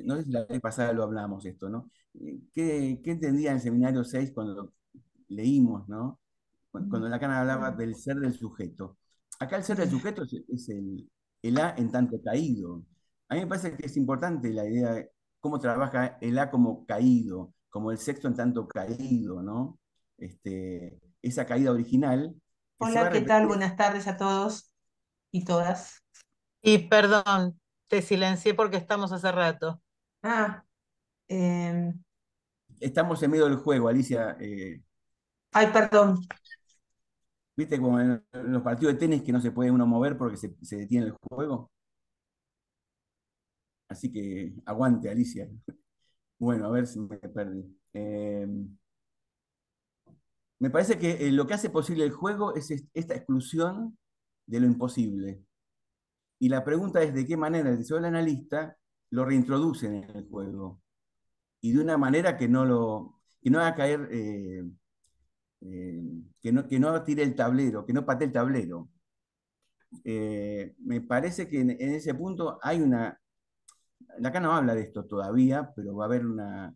no sé si la vez pasada lo hablamos esto, ¿no? ¿Qué entendía en el seminario 6 cuando leímos, ¿no? Cuando Lacan hablaba del ser del sujeto. Acá el ser del sujeto es el A en tanto caído. A mí me parece que es importante la idea de cómo trabaja el A como caído, como el sexto en tanto caído, ¿no? Esa caída original que se va Hola, a ¿qué tal? repetir. Buenas tardes a todos y todas. Y perdón, te silencié porque estamos hace rato. Ah, em, Estamos en medio del juego, Alicia. ay, perdón. ¿Viste como en los partidos de tenis que no se puede uno mover porque se detiene el juego? Así que aguante, Alicia. Bueno, a ver si me perdí. me parece que lo que hace posible el juego es esta exclusión de lo imposible. Y la pregunta es de qué manera el deseo del analista lo reintroduce en el juego. Y de una manera que no haga caer, que no tire el tablero, que no patee el tablero. Me parece que en ese punto hay una. Acá no habla de esto todavía, pero va a haber una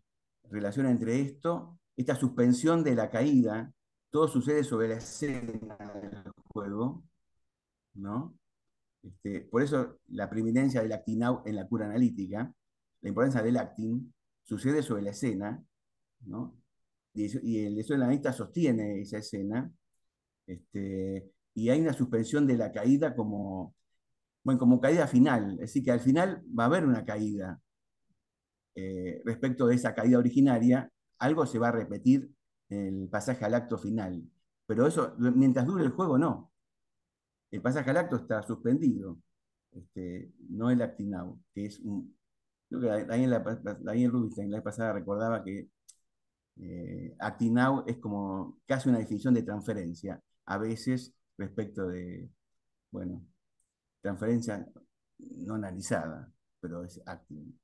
relación entre esto, esta suspensión de la caída, todo sucede sobre la escena del juego, ¿no? Por eso la preeminencia del acting out en la cura analítica, la importancia del acting, sucede sobre la escena, ¿no? Y el deseo del analista sostiene esa escena, y hay una suspensión de la caída como, bueno, como caída final, es decir, que al final va a haber una caída. Respecto de esa caída originaria, algo se va a repetir en el pasaje al acto final. Pero eso, mientras dure el juego, no. El pasaje al acto está suspendido. No el acting out, que es un. Creo que Daniel Rubinstein la vez pasada recordaba que acting out es como casi una definición de transferencia, a veces respecto de, bueno, transferencia no analizada, pero es acting.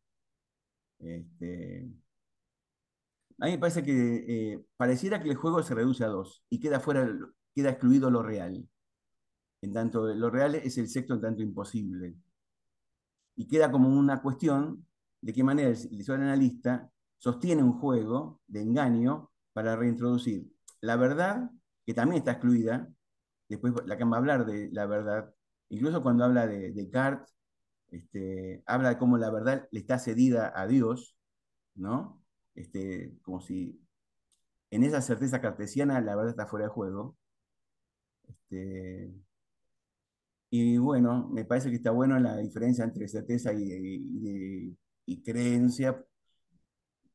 A mí me parece que pareciera que el juego se reduce a dos y queda excluido lo real. En tanto, lo real es el sexto en tanto imposible. Y queda como una cuestión de qué manera el analista sostiene un juego de engaño para reintroducir la verdad, que también está excluida. Después Lacan va a hablar de la verdad, incluso cuando habla de Descartes, habla de cómo la verdad le está cedida a Dios, ¿no? Como si en esa certeza cartesiana la verdad está fuera de juego. Y bueno, me parece que está bueno la diferencia entre certeza y creencia,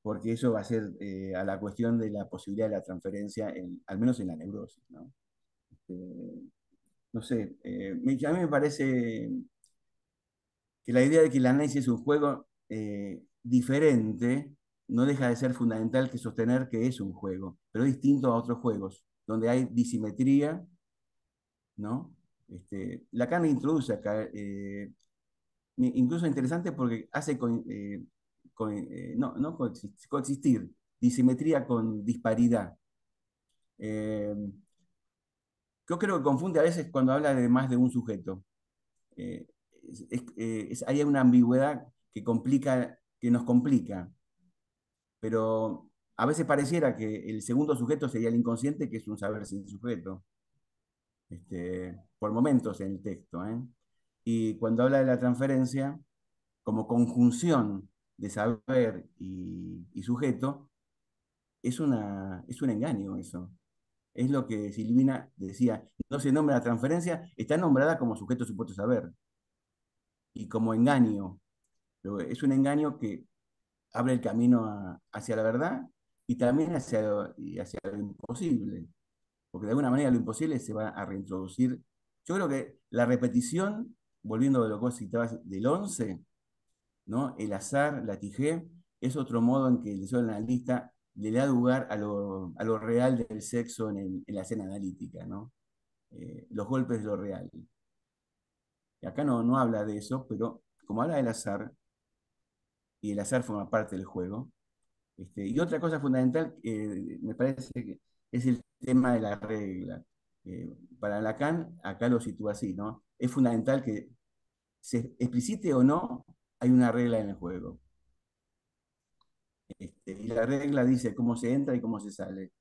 porque eso va a ser a la cuestión de la posibilidad de la transferencia, al menos en la neurosis, ¿no? No sé, a mí me parece que la idea de que el análisis es un juego diferente no deja de ser fundamental que sostener que es un juego, pero es distinto a otros juegos, donde hay disimetría, ¿no? Lacan introduce acá, incluso interesante porque hace no coexistir, disimetría con disparidad. Yo creo que confunde a veces cuando habla de más de un sujeto. Eh, hay una ambigüedad que nos complica, pero a veces pareciera que el segundo sujeto sería el inconsciente, que es un saber sin sujeto, por momentos en el texto, ¿eh? Y cuando habla de la transferencia, como conjunción de saber y sujeto, es un engaño eso. Es lo que Silvina decía, no se nombra la transferencia, está nombrada como sujeto supuesto saber y como engaño, pero es un engaño que abre el camino hacia la verdad y también hacia lo imposible, porque de alguna manera lo imposible se va a reintroducir. Yo creo que la repetición, volviendo a lo que vos citabas del 11, ¿no? El azar, la tijé, es otro modo en que el deseo del analista le da lugar a lo real del sexo en la escena analítica, ¿no? Los golpes de lo real. Y acá no habla de eso, pero como habla del azar, y el azar forma parte del juego. Y otra cosa fundamental, me parece que es el tema de la regla. Para Lacan, acá lo sitúa así, ¿no? Es fundamental que se explicite o no, hay una regla en el juego. Y la regla dice cómo se entra y cómo se sale.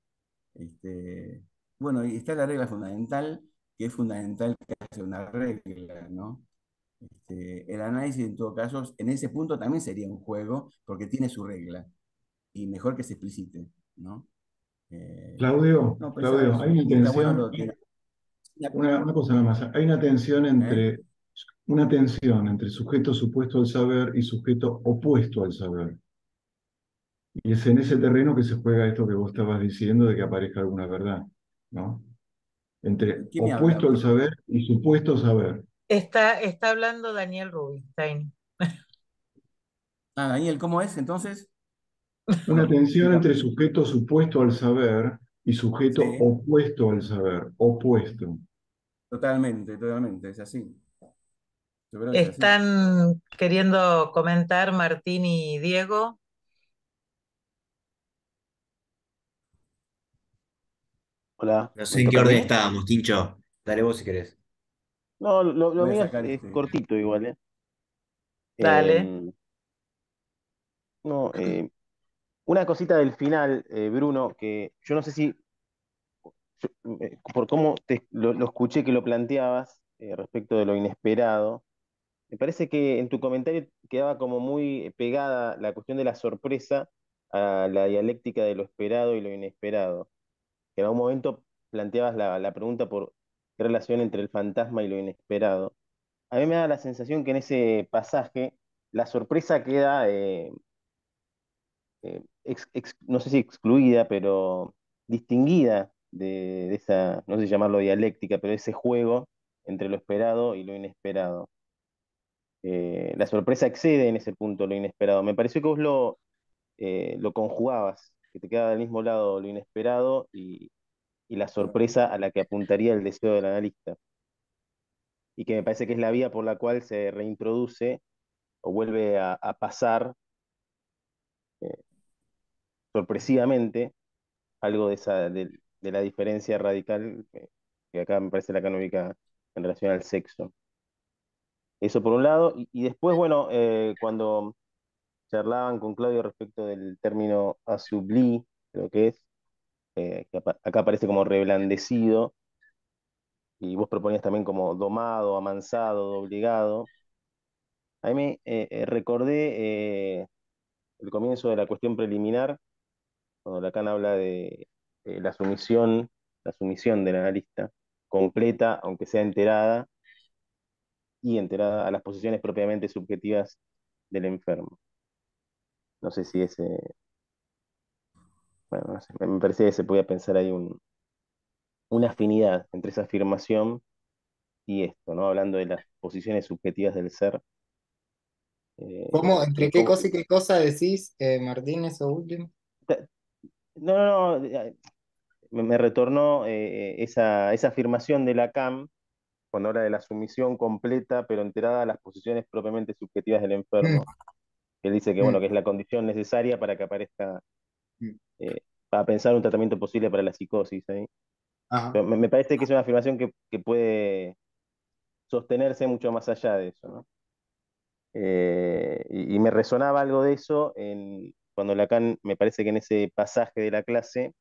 Bueno, y está la regla fundamental, que es fundamental que haya una regla, ¿no? El análisis, en todo caso, en ese punto también sería un juego, porque tiene su regla, y mejor que se explicite, ¿no? Claudio, No, pensaba Claudio, hay eso. una Y está bueno tensión, lo que. una cosa nada más, hay una tensión entre sujeto supuesto al saber y sujeto opuesto al saber. Y es en ese terreno que se juega esto que vos estabas diciendo de que aparezca alguna verdad, ¿no? Entre ¿Quién me habla? opuesto al saber y supuesto saber. Está hablando Daniel Rubinstein. Daniel, ¿cómo es entonces? Una tensión entre Explícame. sujeto supuesto al saber y sujeto Sí, opuesto al saber, opuesto. totalmente, totalmente, es así. Yo creo que es así. ¿Están queriendo comentar Martín y Diego? Hola, No sé ¿me en qué toca a orden mí? estábamos, Tincho. Dale vos si querés. No, lo Voy a mío sacar es este. cortito igual, ¿eh? Dale. Em, no, una cosita del final, Bruno, que yo no sé si, por cómo lo escuché que lo planteabas respecto de lo inesperado, me parece que en tu comentario quedaba como muy pegada la cuestión de la sorpresa a la dialéctica de lo esperado y lo inesperado. Que en algún momento planteabas la pregunta por qué relación entre el fantasma y lo inesperado. A mí me da la sensación que en ese pasaje la sorpresa queda, no sé si excluida, pero distinguida de esa, no sé si llamarlo dialéctica, pero ese juego entre lo esperado y lo inesperado. La sorpresa excede en ese punto lo inesperado. Me pareció que vos lo conjugabas, que te quedaba del mismo lado lo inesperado y la sorpresa a la que apuntaría el deseo del analista. Y que me parece que es la vía por la cual se reintroduce o vuelve a pasar eh, sorpresivamente algo de la diferencia radical que acá me parece la canónica en relación al sexo. Eso por un lado, y después, bueno, cuando charlaban con Claudio respecto del término asubli, creo que es, que acá aparece como reblandecido, y vos proponías también como domado, amansado, doblegado. A mí me recordé el comienzo de la cuestión preliminar, cuando Lacan habla de la sumisión del analista, completa, aunque sea enterada, y enterada a las posiciones propiamente subjetivas del enfermo. No sé si ese, bueno, no sé, me parecía que se podía pensar ahí una afinidad entre esa afirmación y esto, ¿no? Hablando de las posiciones subjetivas del ser, ¿Cómo, que entre qué como, cosa y qué cosa decís, Martín, eso último? no, no, no, me retornó esa afirmación de Lacan cuando habla de la sumisión completa, pero enterada a las posiciones propiamente subjetivas del Mm, enfermo. Él dice que, mm, bueno, que es la condición necesaria para que aparezca, mm. eh, para pensar un tratamiento posible para la psicosis, ¿eh? Ajá. Pero me parece que es una afirmación que puede sostenerse mucho más allá de eso, ¿no? Y me resonaba algo de eso cuando Lacan, me parece que en ese pasaje de la clase,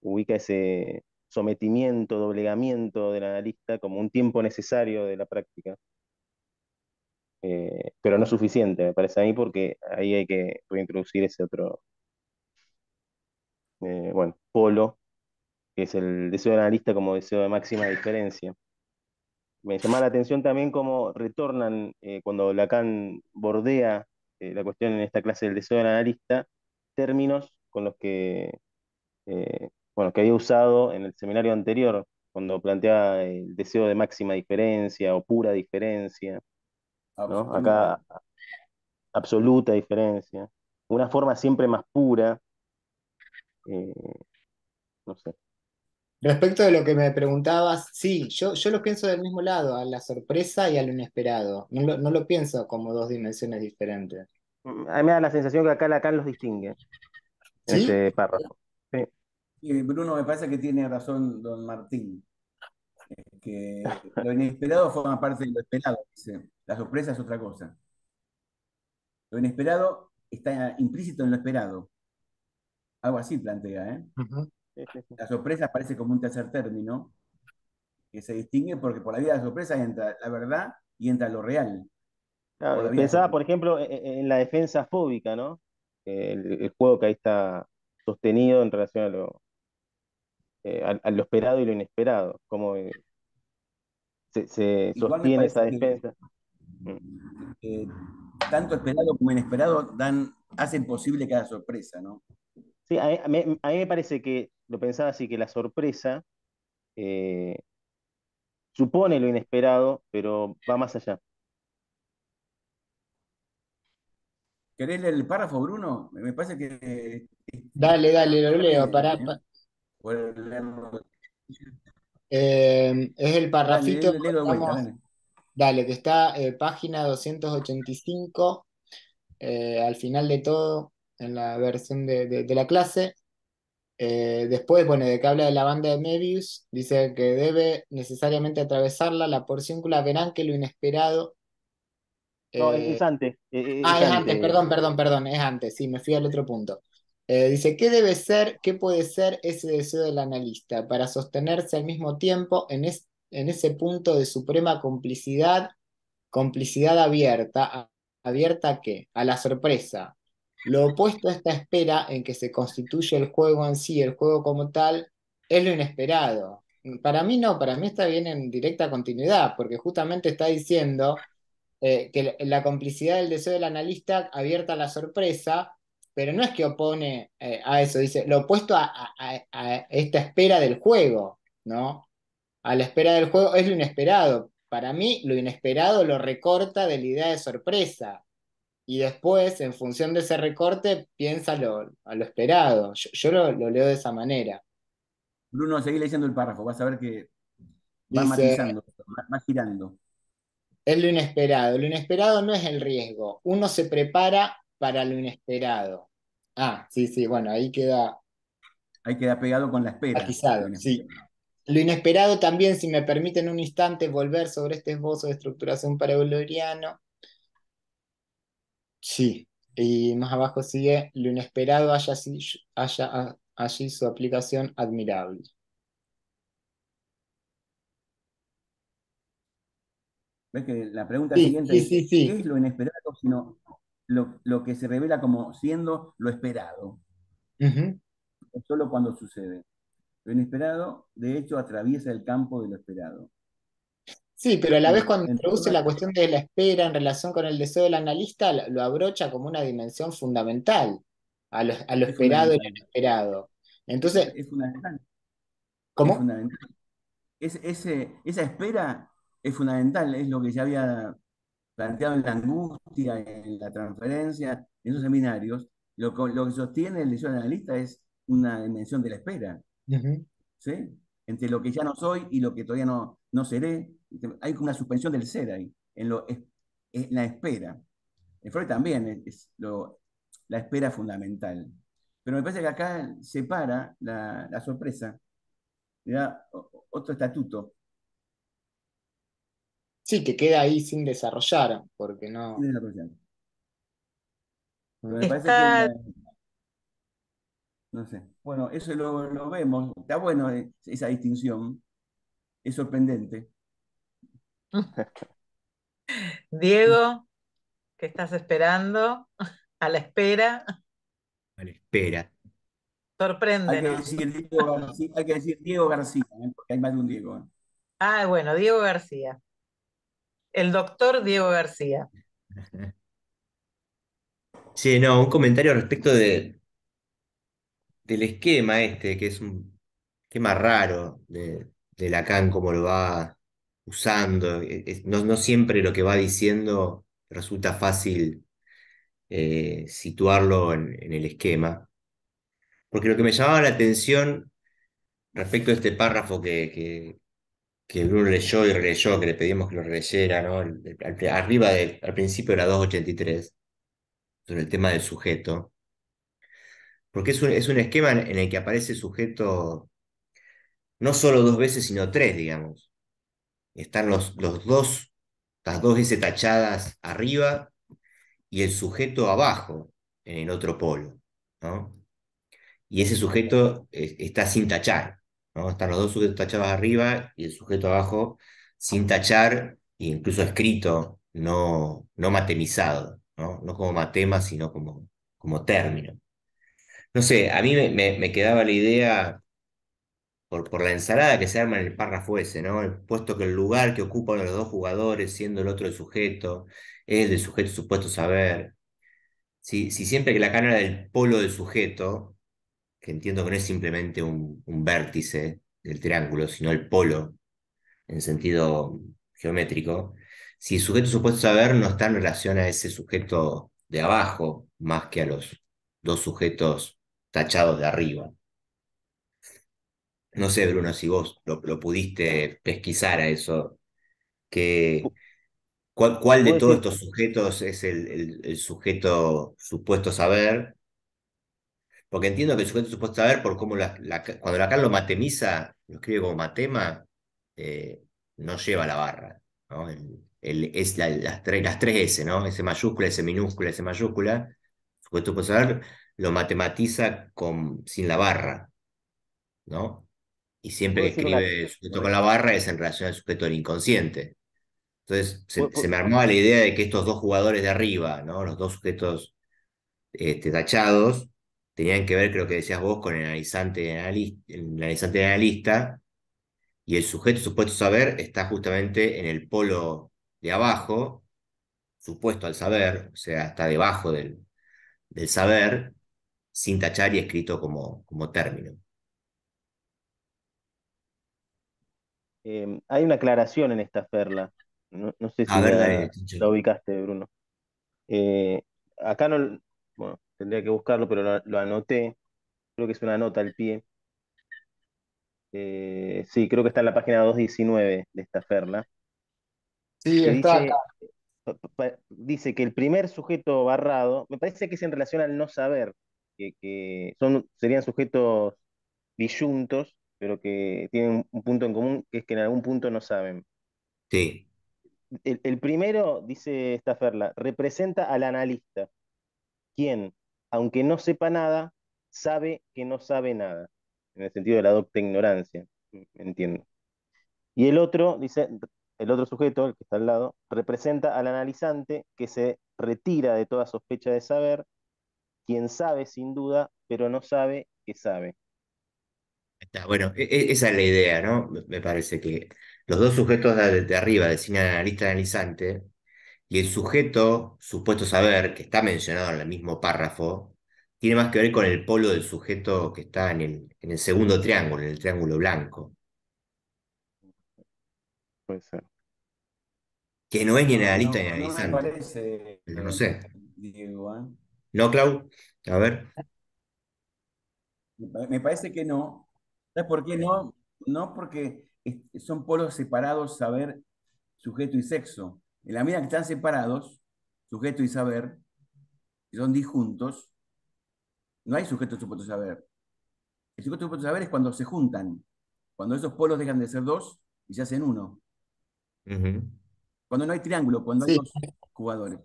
ubica ese sometimiento, doblegamiento del analista como un tiempo necesario de la práctica, pero no suficiente, me parece a mí, porque ahí hay que reintroducir ese otro, bueno, polo, que es el deseo del analista como deseo de máxima diferencia. Me llama la atención también cómo retornan, cuando Lacan bordea la cuestión en esta clase del deseo del analista, términos con los bueno, que había usado en el seminario anterior, cuando planteaba el deseo de máxima diferencia o pura diferencia, ¿no? Absoluta. Acá absoluta diferencia, una forma siempre más pura, eh, no sé. Respecto de lo que me preguntabas, sí, yo lo pienso del mismo lado, a la sorpresa y a lo inesperado. No lo pienso como dos dimensiones diferentes. A mí me da la sensación que acá Lacan los distingue en ¿Sí? ese párrafo. Sí. Y Bruno, me parece que tiene razón don Martín, que lo inesperado forma parte de lo esperado, dice. La sorpresa es otra cosa. Lo inesperado está implícito en lo esperado. Algo así plantea, ¿eh? Ujú. Sí, sí, sí. La sorpresa aparece como un tercer término que se distingue porque por la vía de la sorpresa entra la verdad y entra lo real, por Claro, la vía de la pensaba, sorpresa. por ejemplo, en la defensa fóbica, ¿no? El juego que ahí está sostenido en relación a lo esperado y lo inesperado, cómo se Igual me sostiene esa parece que defensa. Mm. eh, tanto esperado como inesperado hacen posible cada sorpresa, ¿no? Sí, a mí me parece que, lo pensaba así, que la sorpresa eh, supone lo inesperado, pero va más allá. ¿Querés leer el párrafo, Bruno? Me parece que Dale, dale, lo está leo. bien, Pará, ¿eh? ¿Puedes leerlo? Es el Dale, parrafito, léelo de vuelta, digamos, dale. dale, que está página 285, al final de todo, en la versión de la clase. Después, bueno, de que habla de la banda de Möbius, dice que debe necesariamente atravesarla la porcióncula, verán que lo inesperado. No, eh, es antes, es es antes, antes. perdón, es antes, sí, me fui al otro punto. Dice, ¿qué debe ser, qué puede ser ese deseo del analista para sostenerse al mismo tiempo en ese punto de suprema complicidad, complicidad abierta? ¿Abierta a qué? A la sorpresa. Lo opuesto a esta espera en que se constituye el juego en sí, el juego como tal, es lo inesperado. Para mí no, para mí está bien en directa continuidad, porque justamente está diciendo que la complicidad del deseo del analista abierta a la sorpresa, pero no es que opone a eso, dice lo opuesto a esta espera del juego, ¿no? A la espera del juego es lo inesperado. Para mí, lo inesperado lo recorta de la idea de sorpresa. Y después, en función de ese recorte, piensa a lo esperado. Yo lo leo de esa manera. Bruno, seguí leyendo el párrafo, vas a ver que va Dice, matizando, va girando. es lo inesperado. Lo inesperado no es el riesgo. Uno se prepara para lo inesperado. Ah, sí, sí, bueno, ahí queda Ahí queda pegado con la espera. matizado, sí. Lo inesperado también, si me permiten un instante volver sobre este esbozo de estructuración para Euleriano. Sí, y más abajo sigue, lo inesperado haya allí su aplicación admirable. ¿Ves que la pregunta Sí, siguiente sí, es, sí, ¿qué sí. es lo inesperado, sino lo que se revela como siendo lo esperado? Ujú. Es solo cuando sucede. Lo inesperado, de hecho, atraviesa el campo de lo esperado. Sí, pero a la vez cuando En introduce toda- la cuestión de la espera en relación con el deseo del analista, lo abrocha como una dimensión fundamental a lo es esperado y lo fundamental. inesperado. Entonces, Es fundamental. Es ¿cómo? fundamental. Esa espera es fundamental, es lo que ya había planteado en la angustia, en la transferencia, en esos seminarios. Lo que sostiene el deseo del analista es una dimensión de la espera. Ujú. ¿Sí? Entre lo que ya no soy y lo que todavía no seré. Hay como una suspensión del ser ahí, en la espera. En Freud también la espera fundamental. Pero me parece que acá separa la sorpresa, le da otro estatuto. Sí, que queda ahí sin desarrollar, porque no. Sin desarrollar. Pero me parece que, Está, no sé, bueno, eso lo vemos, está bueno esa distinción, es sorprendente. Diego, ¿qué estás esperando? A la espera. A la espera. Sorpréndenos. Hay que decir Diego García, porque hay más de un Diego. Ah, bueno, Diego García. El doctor Diego García. Sí, no, un comentario respecto del esquema este, que es un esquema raro de Lacan, cómo lo va usando. No siempre lo que va diciendo resulta fácil situarlo en el esquema. Porque lo que me llamaba la atención respecto a este párrafo que Bruno leyó y releyó, que le pedimos que lo releyera, ¿no? Arriba al principio era 283, sobre el tema del sujeto, porque es un esquema en el que aparece sujeto no solo dos veces, sino tres, digamos. Están las dos S tachadas arriba y el sujeto abajo, en el otro polo, ¿no? Y ese sujeto está sin tachar, ¿no? Están los dos sujetos tachados arriba y el sujeto abajo sin tachar, e incluso escrito, no matemizado, ¿no? No como matema, sino como término. No sé, a mí me quedaba la idea por la ensalada que se arma en el párrafo ese, ¿no? Puesto que el lugar que ocupan los dos jugadores, siendo el otro el sujeto, es el del sujeto supuesto saber. Si siempre que la cana era del polo del sujeto, que entiendo que no es simplemente un vértice del triángulo, sino el polo en sentido geométrico, si el sujeto supuesto saber no está en relación a ese sujeto de abajo, más que a los dos sujetos tachados de arriba. No sé, Bruno, si vos lo pudiste pesquisar a eso, que, ¿cuál de Puedo todos decir, estos sujetos es el sujeto supuesto saber? Porque entiendo que el sujeto supuesto saber, por cómo cuando Lacan lo matemiza, lo escribe como matema, eh, no lleva la barra, ¿no? Es las tres S, ¿no? S mayúscula, S minúscula, S mayúscula. Sujeto supuesto saber lo matematiza sin la barra, ¿no? Y siempre puedo que decir una, escribe sujeto con la barra es en relación al sujeto del inconsciente. Entonces se puedo- me armaba la idea de que estos dos jugadores de arriba, ¿no? Los dos sujetos tachados, tenían que ver, creo que decías vos, con el analizante y analista, y el sujeto supuesto saber está justamente en el polo de abajo, supuesto al saber, o sea, está debajo del saber, sin tachar y escrito como término. hay una aclaración en esta perla. No sé A si ver, dale, Tincho. la ubicaste, Bruno. Eh, acá no, bueno, tendría que buscarlo, pero lo anoté. Creo que es una nota al pie. Sí, creo que está en la página 219 de esta perla, Sí, que está acá. dice que el primer sujeto barrado, me parece que es en relación al no saber, que serían sujetos disyuntos, pero que tienen un punto en común, que es que en algún punto no saben. Sí, El primero, dice esta perla, representa al analista, quien, aunque no sepa nada, sabe que no sabe nada, en el sentido de la docta ignorancia, entiendo. Y el otro, dice, el otro sujeto, el que está al lado, representa al analizante que se retira de toda sospecha de saber, quien sabe sin duda, pero no sabe que sabe. está. Bueno, esa es la idea, ¿no? Me parece que los dos sujetos de arriba designan analista y analizante, y el sujeto, supuesto saber, que está mencionado en el mismo párrafo, tiene más que ver con el polo del sujeto que está en el segundo triángulo, en el triángulo blanco, Puede ser. que no es ni No, analista ni no, no me analizante, parece, pero no sé. Diego, ¿eh? ¿No, Clau? A ver. Me parece que no. ¿Sabes por qué no? No porque son polos separados, saber, sujeto y sexo. En la medida que están separados, sujeto y saber, y son disjuntos, no hay sujeto supuesto saber. El sujeto supuesto saber es cuando se juntan, cuando esos polos dejan de ser dos y se hacen uno. Ujú. Cuando no hay triángulo, cuando hay Sí, dos jugadores.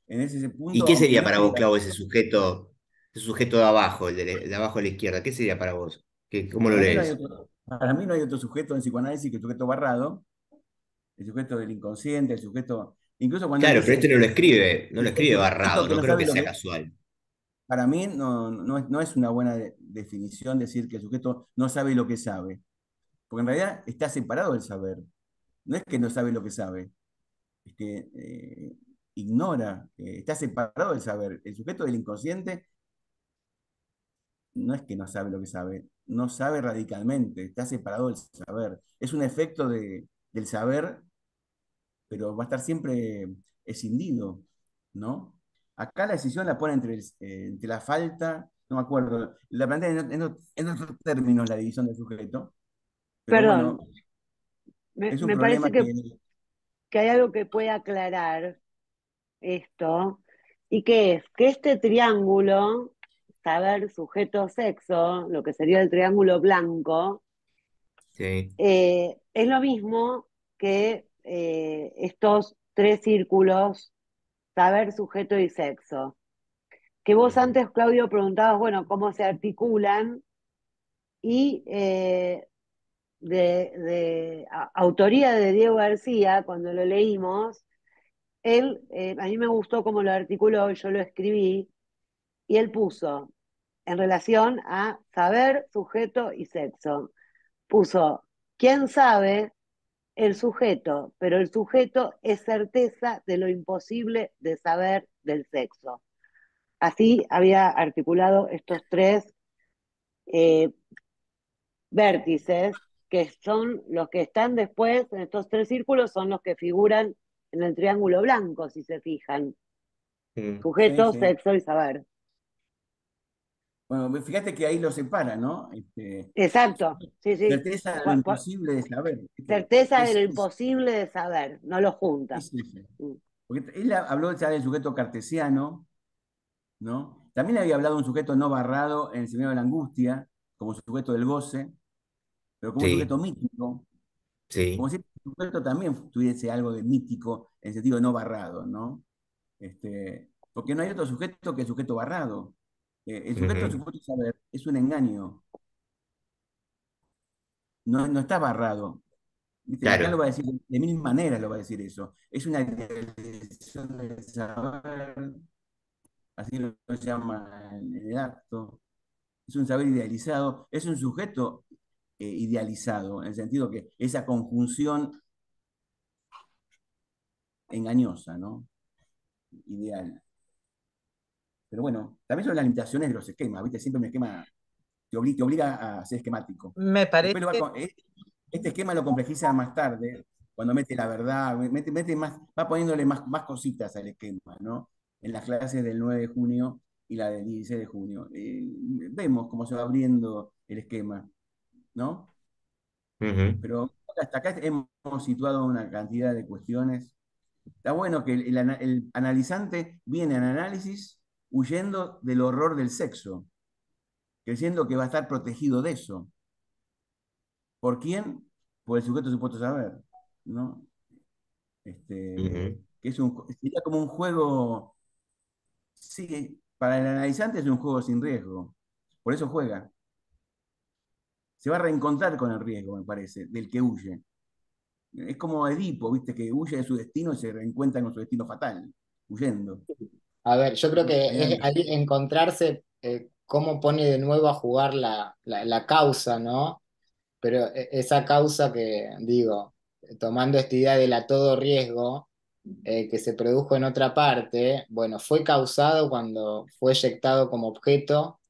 En ese ¿Y punto, qué aunque sería no para esté vos, la... Clau, ese sujeto de abajo, el de abajo a la izquierda? ¿Qué sería para vos? ¿Cómo lo lees? Para mí no hay otro sujeto en psicoanálisis que el sujeto barrado, el sujeto del inconsciente, el sujeto, incluso cuando él Claro, pero dice, este no lo escribe el sujeto Barrado, que no no creo sabe que lo sea que, casual. para mí no es una buena definición decir que el sujeto no sabe lo que sabe, porque en realidad está separado del saber. No es que no sabe lo que sabe, es que ignora, está separado del saber. El sujeto del inconsciente no es que no sabe lo que sabe, no sabe radicalmente, está separado del saber. Es un efecto del saber, pero va a estar siempre escindido, ¿no? Acá la decisión la pone entre la falta, no me acuerdo, la plantea en otros términos la división del sujeto, pero bueno, Perdón, me, es un me problema parece que... que hay algo que puede aclarar esto, y que es que este triángulo, saber, sujeto, sexo, lo que sería el triángulo blanco, Sí. es lo mismo que estos tres círculos, saber, sujeto y sexo. Que vos Ujú. antes, Claudio, preguntabas, bueno, cómo se articulan, y autoría de Diego García, cuando lo leímos, él, a mí me gustó cómo lo articuló, yo lo escribí, y él puso, en relación a saber, sujeto y sexo, puso, ¿quién sabe? El sujeto, pero el sujeto es certeza de lo imposible de saber del sexo. Así había articulado estos tres eh, vértices, que son los que están después, en estos tres círculos, son los que figuran en el triángulo blanco, si se fijan. Mm. Sí, Sujeto, sí. sexo y saber. Bueno, fíjate que ahí lo separa, ¿no? Exacto, sí, sí. Certeza de lo imposible de saber. Certeza de Es, lo es, imposible de saber, no lo junta. es eso. Mm. Porque él habló ya del sujeto cartesiano, ¿no? También había hablado de un sujeto no barrado en el Seminario de la Angustia, como sujeto del goce, pero como un Sí, sujeto mítico, sí. como si el sujeto también tuviese algo de mítico en el sentido de no barrado, ¿no? Porque no hay otro sujeto que el sujeto barrado. El sujeto, Ujú. supuesto saber, es un engaño, no está barrado. ¿Viste? Lacan lo Claro. va a decir de mil maneras, lo va a decir eso. Es una idealización del saber, así lo llama en el acto. Es un saber idealizado, es un sujeto idealizado, en el sentido que esa conjunción engañosa, ¿no? Ideal. Pero bueno, también son las limitaciones de los esquemas, ¿viste? Siempre un esquema te obliga a ser esquemático. Me Después parece, este esquema lo complejiza más tarde, cuando mete la verdad, mete más, va poniéndole más cositas al esquema, ¿no? En las clases del 9 de junio y la del 16 de junio. Vemos cómo se va abriendo el esquema, ¿no? Ujú. Pero hasta acá hemos situado una cantidad de cuestiones. Está bueno que el analizante viene al análisis huyendo del horror del sexo, creyendo que va a estar protegido de eso. ¿Por quién? Por el sujeto supuesto saber, ¿no? Ujú. Que sería como un juego, sí, para el analizante es un juego sin riesgo, por eso juega. Se va a reencontrar con el riesgo, me parece, del que huye. Es como Edipo, ¿viste? Que huye de su destino y se reencuentra con su destino fatal, huyendo. A ver, yo creo que es General. ahí encontrarse cómo pone de nuevo a jugar la causa, ¿no? Pero esa causa que, digo, tomando esta idea del a todo riesgo, que se produjo en otra parte, bueno, fue causado cuando fue eyectado como objeto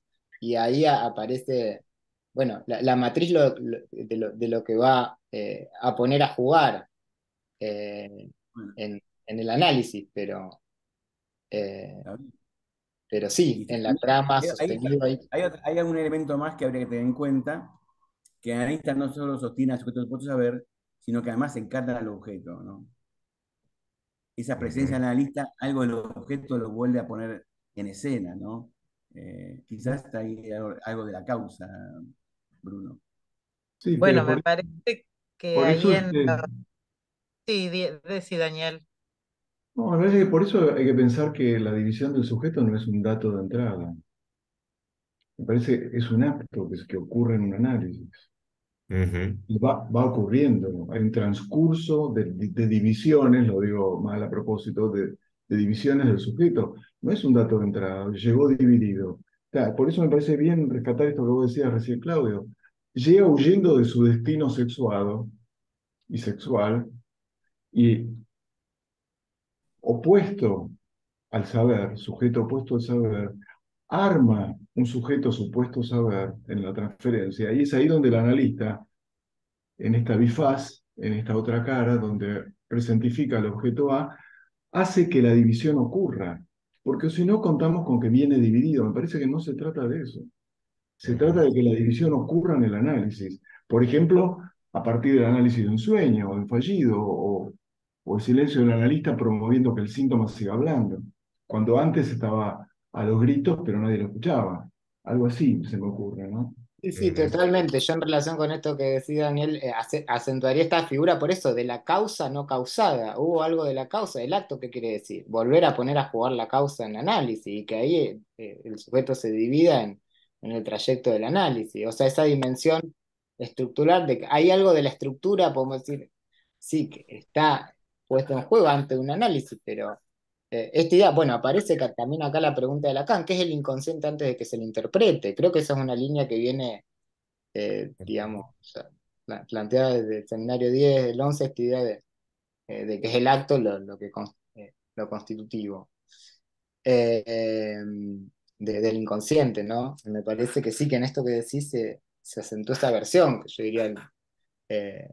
y ahí aparece, bueno, la matriz de lo que va a poner a jugar eh, Bueno, en el análisis, eh, está bien. pero sí, Y en la trama hay, sostenido ahí. hay algún elemento más que habría que tener en cuenta, que el analista no solo sostiene al sujeto supuesto saber, sino que además encarna al objeto, ¿no? Esa presencia Ujú. del analista, algo del objeto lo vuelve a poner en escena, ¿no? Quizás está ahí algo de la causa, Bruno. Sí, pero bueno, me parece que por ahí eso entra, sí, decí Daniel. no, me parece que por eso hay que pensar que la división del sujeto no es un dato de entrada. Me parece que es un acto que ocurre en un análisis. Ujú. Y va ocurriendo. Hay un transcurso de divisiones, lo digo mal a propósito, de divisiones del sujeto. No es un dato de entrada, llegó dividido. O sea, por eso me parece bien rescatar esto que vos decías recién, Claudio. Llega huyendo de su destino sexuado y sexual y opuesto al saber, sujeto opuesto al saber, arma un sujeto supuesto saber en la transferencia. Y es ahí donde el analista en esta bifaz, en esta otra cara, donde presentifica el objeto A, hace que la división ocurra. Porque si no, contamos con que viene dividido. Me parece que no se trata de eso. Se trata Ujú. de que la división ocurra en el análisis. Por ejemplo, a partir del análisis de un sueño, o de un fallido, o el silencio del analista promoviendo que el síntoma siga hablando. Cuando antes estaba a los gritos, pero nadie lo escuchaba. Algo así se me ocurre, ¿no? Sí, sí, Ujú. totalmente. Yo en relación con esto que decía Daniel, acentuaría esta figura por eso, de la causa no causada. Hubo algo de la causa, del acto, ¿qué quiere decir? Volver a poner a jugar la causa en análisis y que ahí el sujeto se divida en el trayecto del análisis. O sea, esa dimensión estructural de que hay algo de la estructura, podemos decir, sí, que está puesto en juego ante un análisis, pero esta idea, bueno, aparece también acá la pregunta de Lacan, ¿qué es el inconsciente antes de que se lo interprete? Creo que esa es una línea que viene, digamos, o sea, planteada desde el seminario 10, el 11, esta idea de que es el acto lo constitutivo del inconsciente, ¿no? Me parece que sí, que en esto que decís se acentúa esa versión, que yo diría, eh,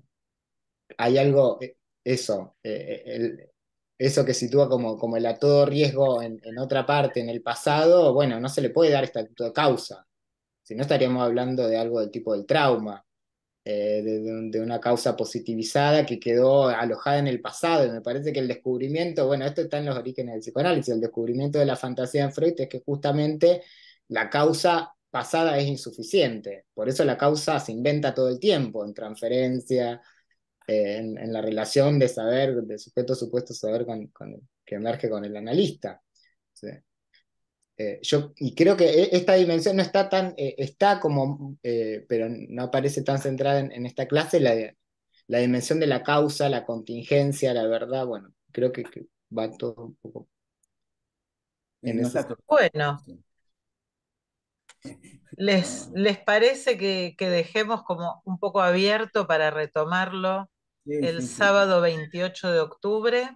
hay algo, eso, eso que sitúa como el a todo riesgo en otra parte, en el pasado, bueno, no se le puede dar estatuto de causa. Si no estaríamos hablando de algo del tipo del trauma, de una causa positivizada que quedó alojada en el pasado. Y me parece que el descubrimiento, bueno, esto está en los orígenes del psicoanálisis, el descubrimiento de la fantasía en Freud es que justamente la causa pasada es insuficiente. Por eso la causa se inventa todo el tiempo, en transferencia, en la relación de saber, de sujeto supuesto saber que emerge con el analista. ¿Sí? Y creo que esta dimensión no está tan, está como, pero no aparece tan centrada en esta clase, la dimensión de la causa, la contingencia, la verdad, bueno, creo que va todo un poco en No ese está todo. Bueno, ¿les parece que dejemos como un poco abierto para retomarlo Sí, el sí, sí. sábado 28 de octubre?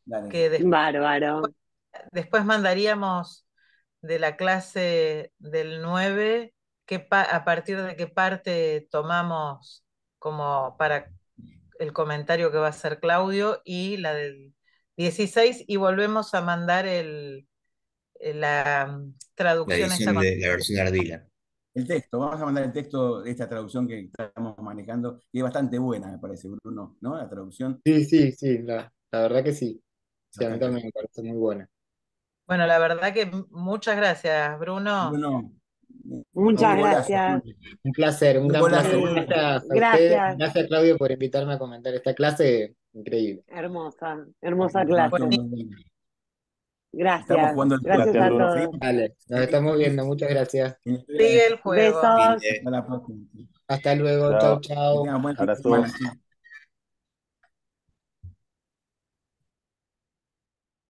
Dale. Que Bárbaro. después mandaríamos de la clase del 9, a partir de qué parte tomamos como para el comentario que va a hacer Claudio, y la del 16, y volvemos a mandar la La traducción esa edición de la versión de Ardila. El texto, vamos a mandar el texto de esta traducción que estamos manejando, y es bastante buena, me parece, Bruno, ¿no? La traducción. Sí, la verdad que sí. Sí, a mí Bastante también me parece muy buena. Bueno, la verdad que muchas gracias, Bruno. Bruno, Muchas un golazo, gracias. Bruno. Un placer, un Un gran placer. golazo, Sí, Bruno. Gracias a usted, gracias. gracias Claudio por invitarme a comentar esta clase, increíble. Hermosa, hermosa Información clase. muy buena. Estamos Gracias. jugando el Gracias Gracias, a Bruno. todos. Dale, nos estamos viendo, muchas gracias. Sigue el juego. Besos. Hasta la próxima. Hasta luego, chau, Chao. Que chau. tengan buen fin de Abrazo. semana.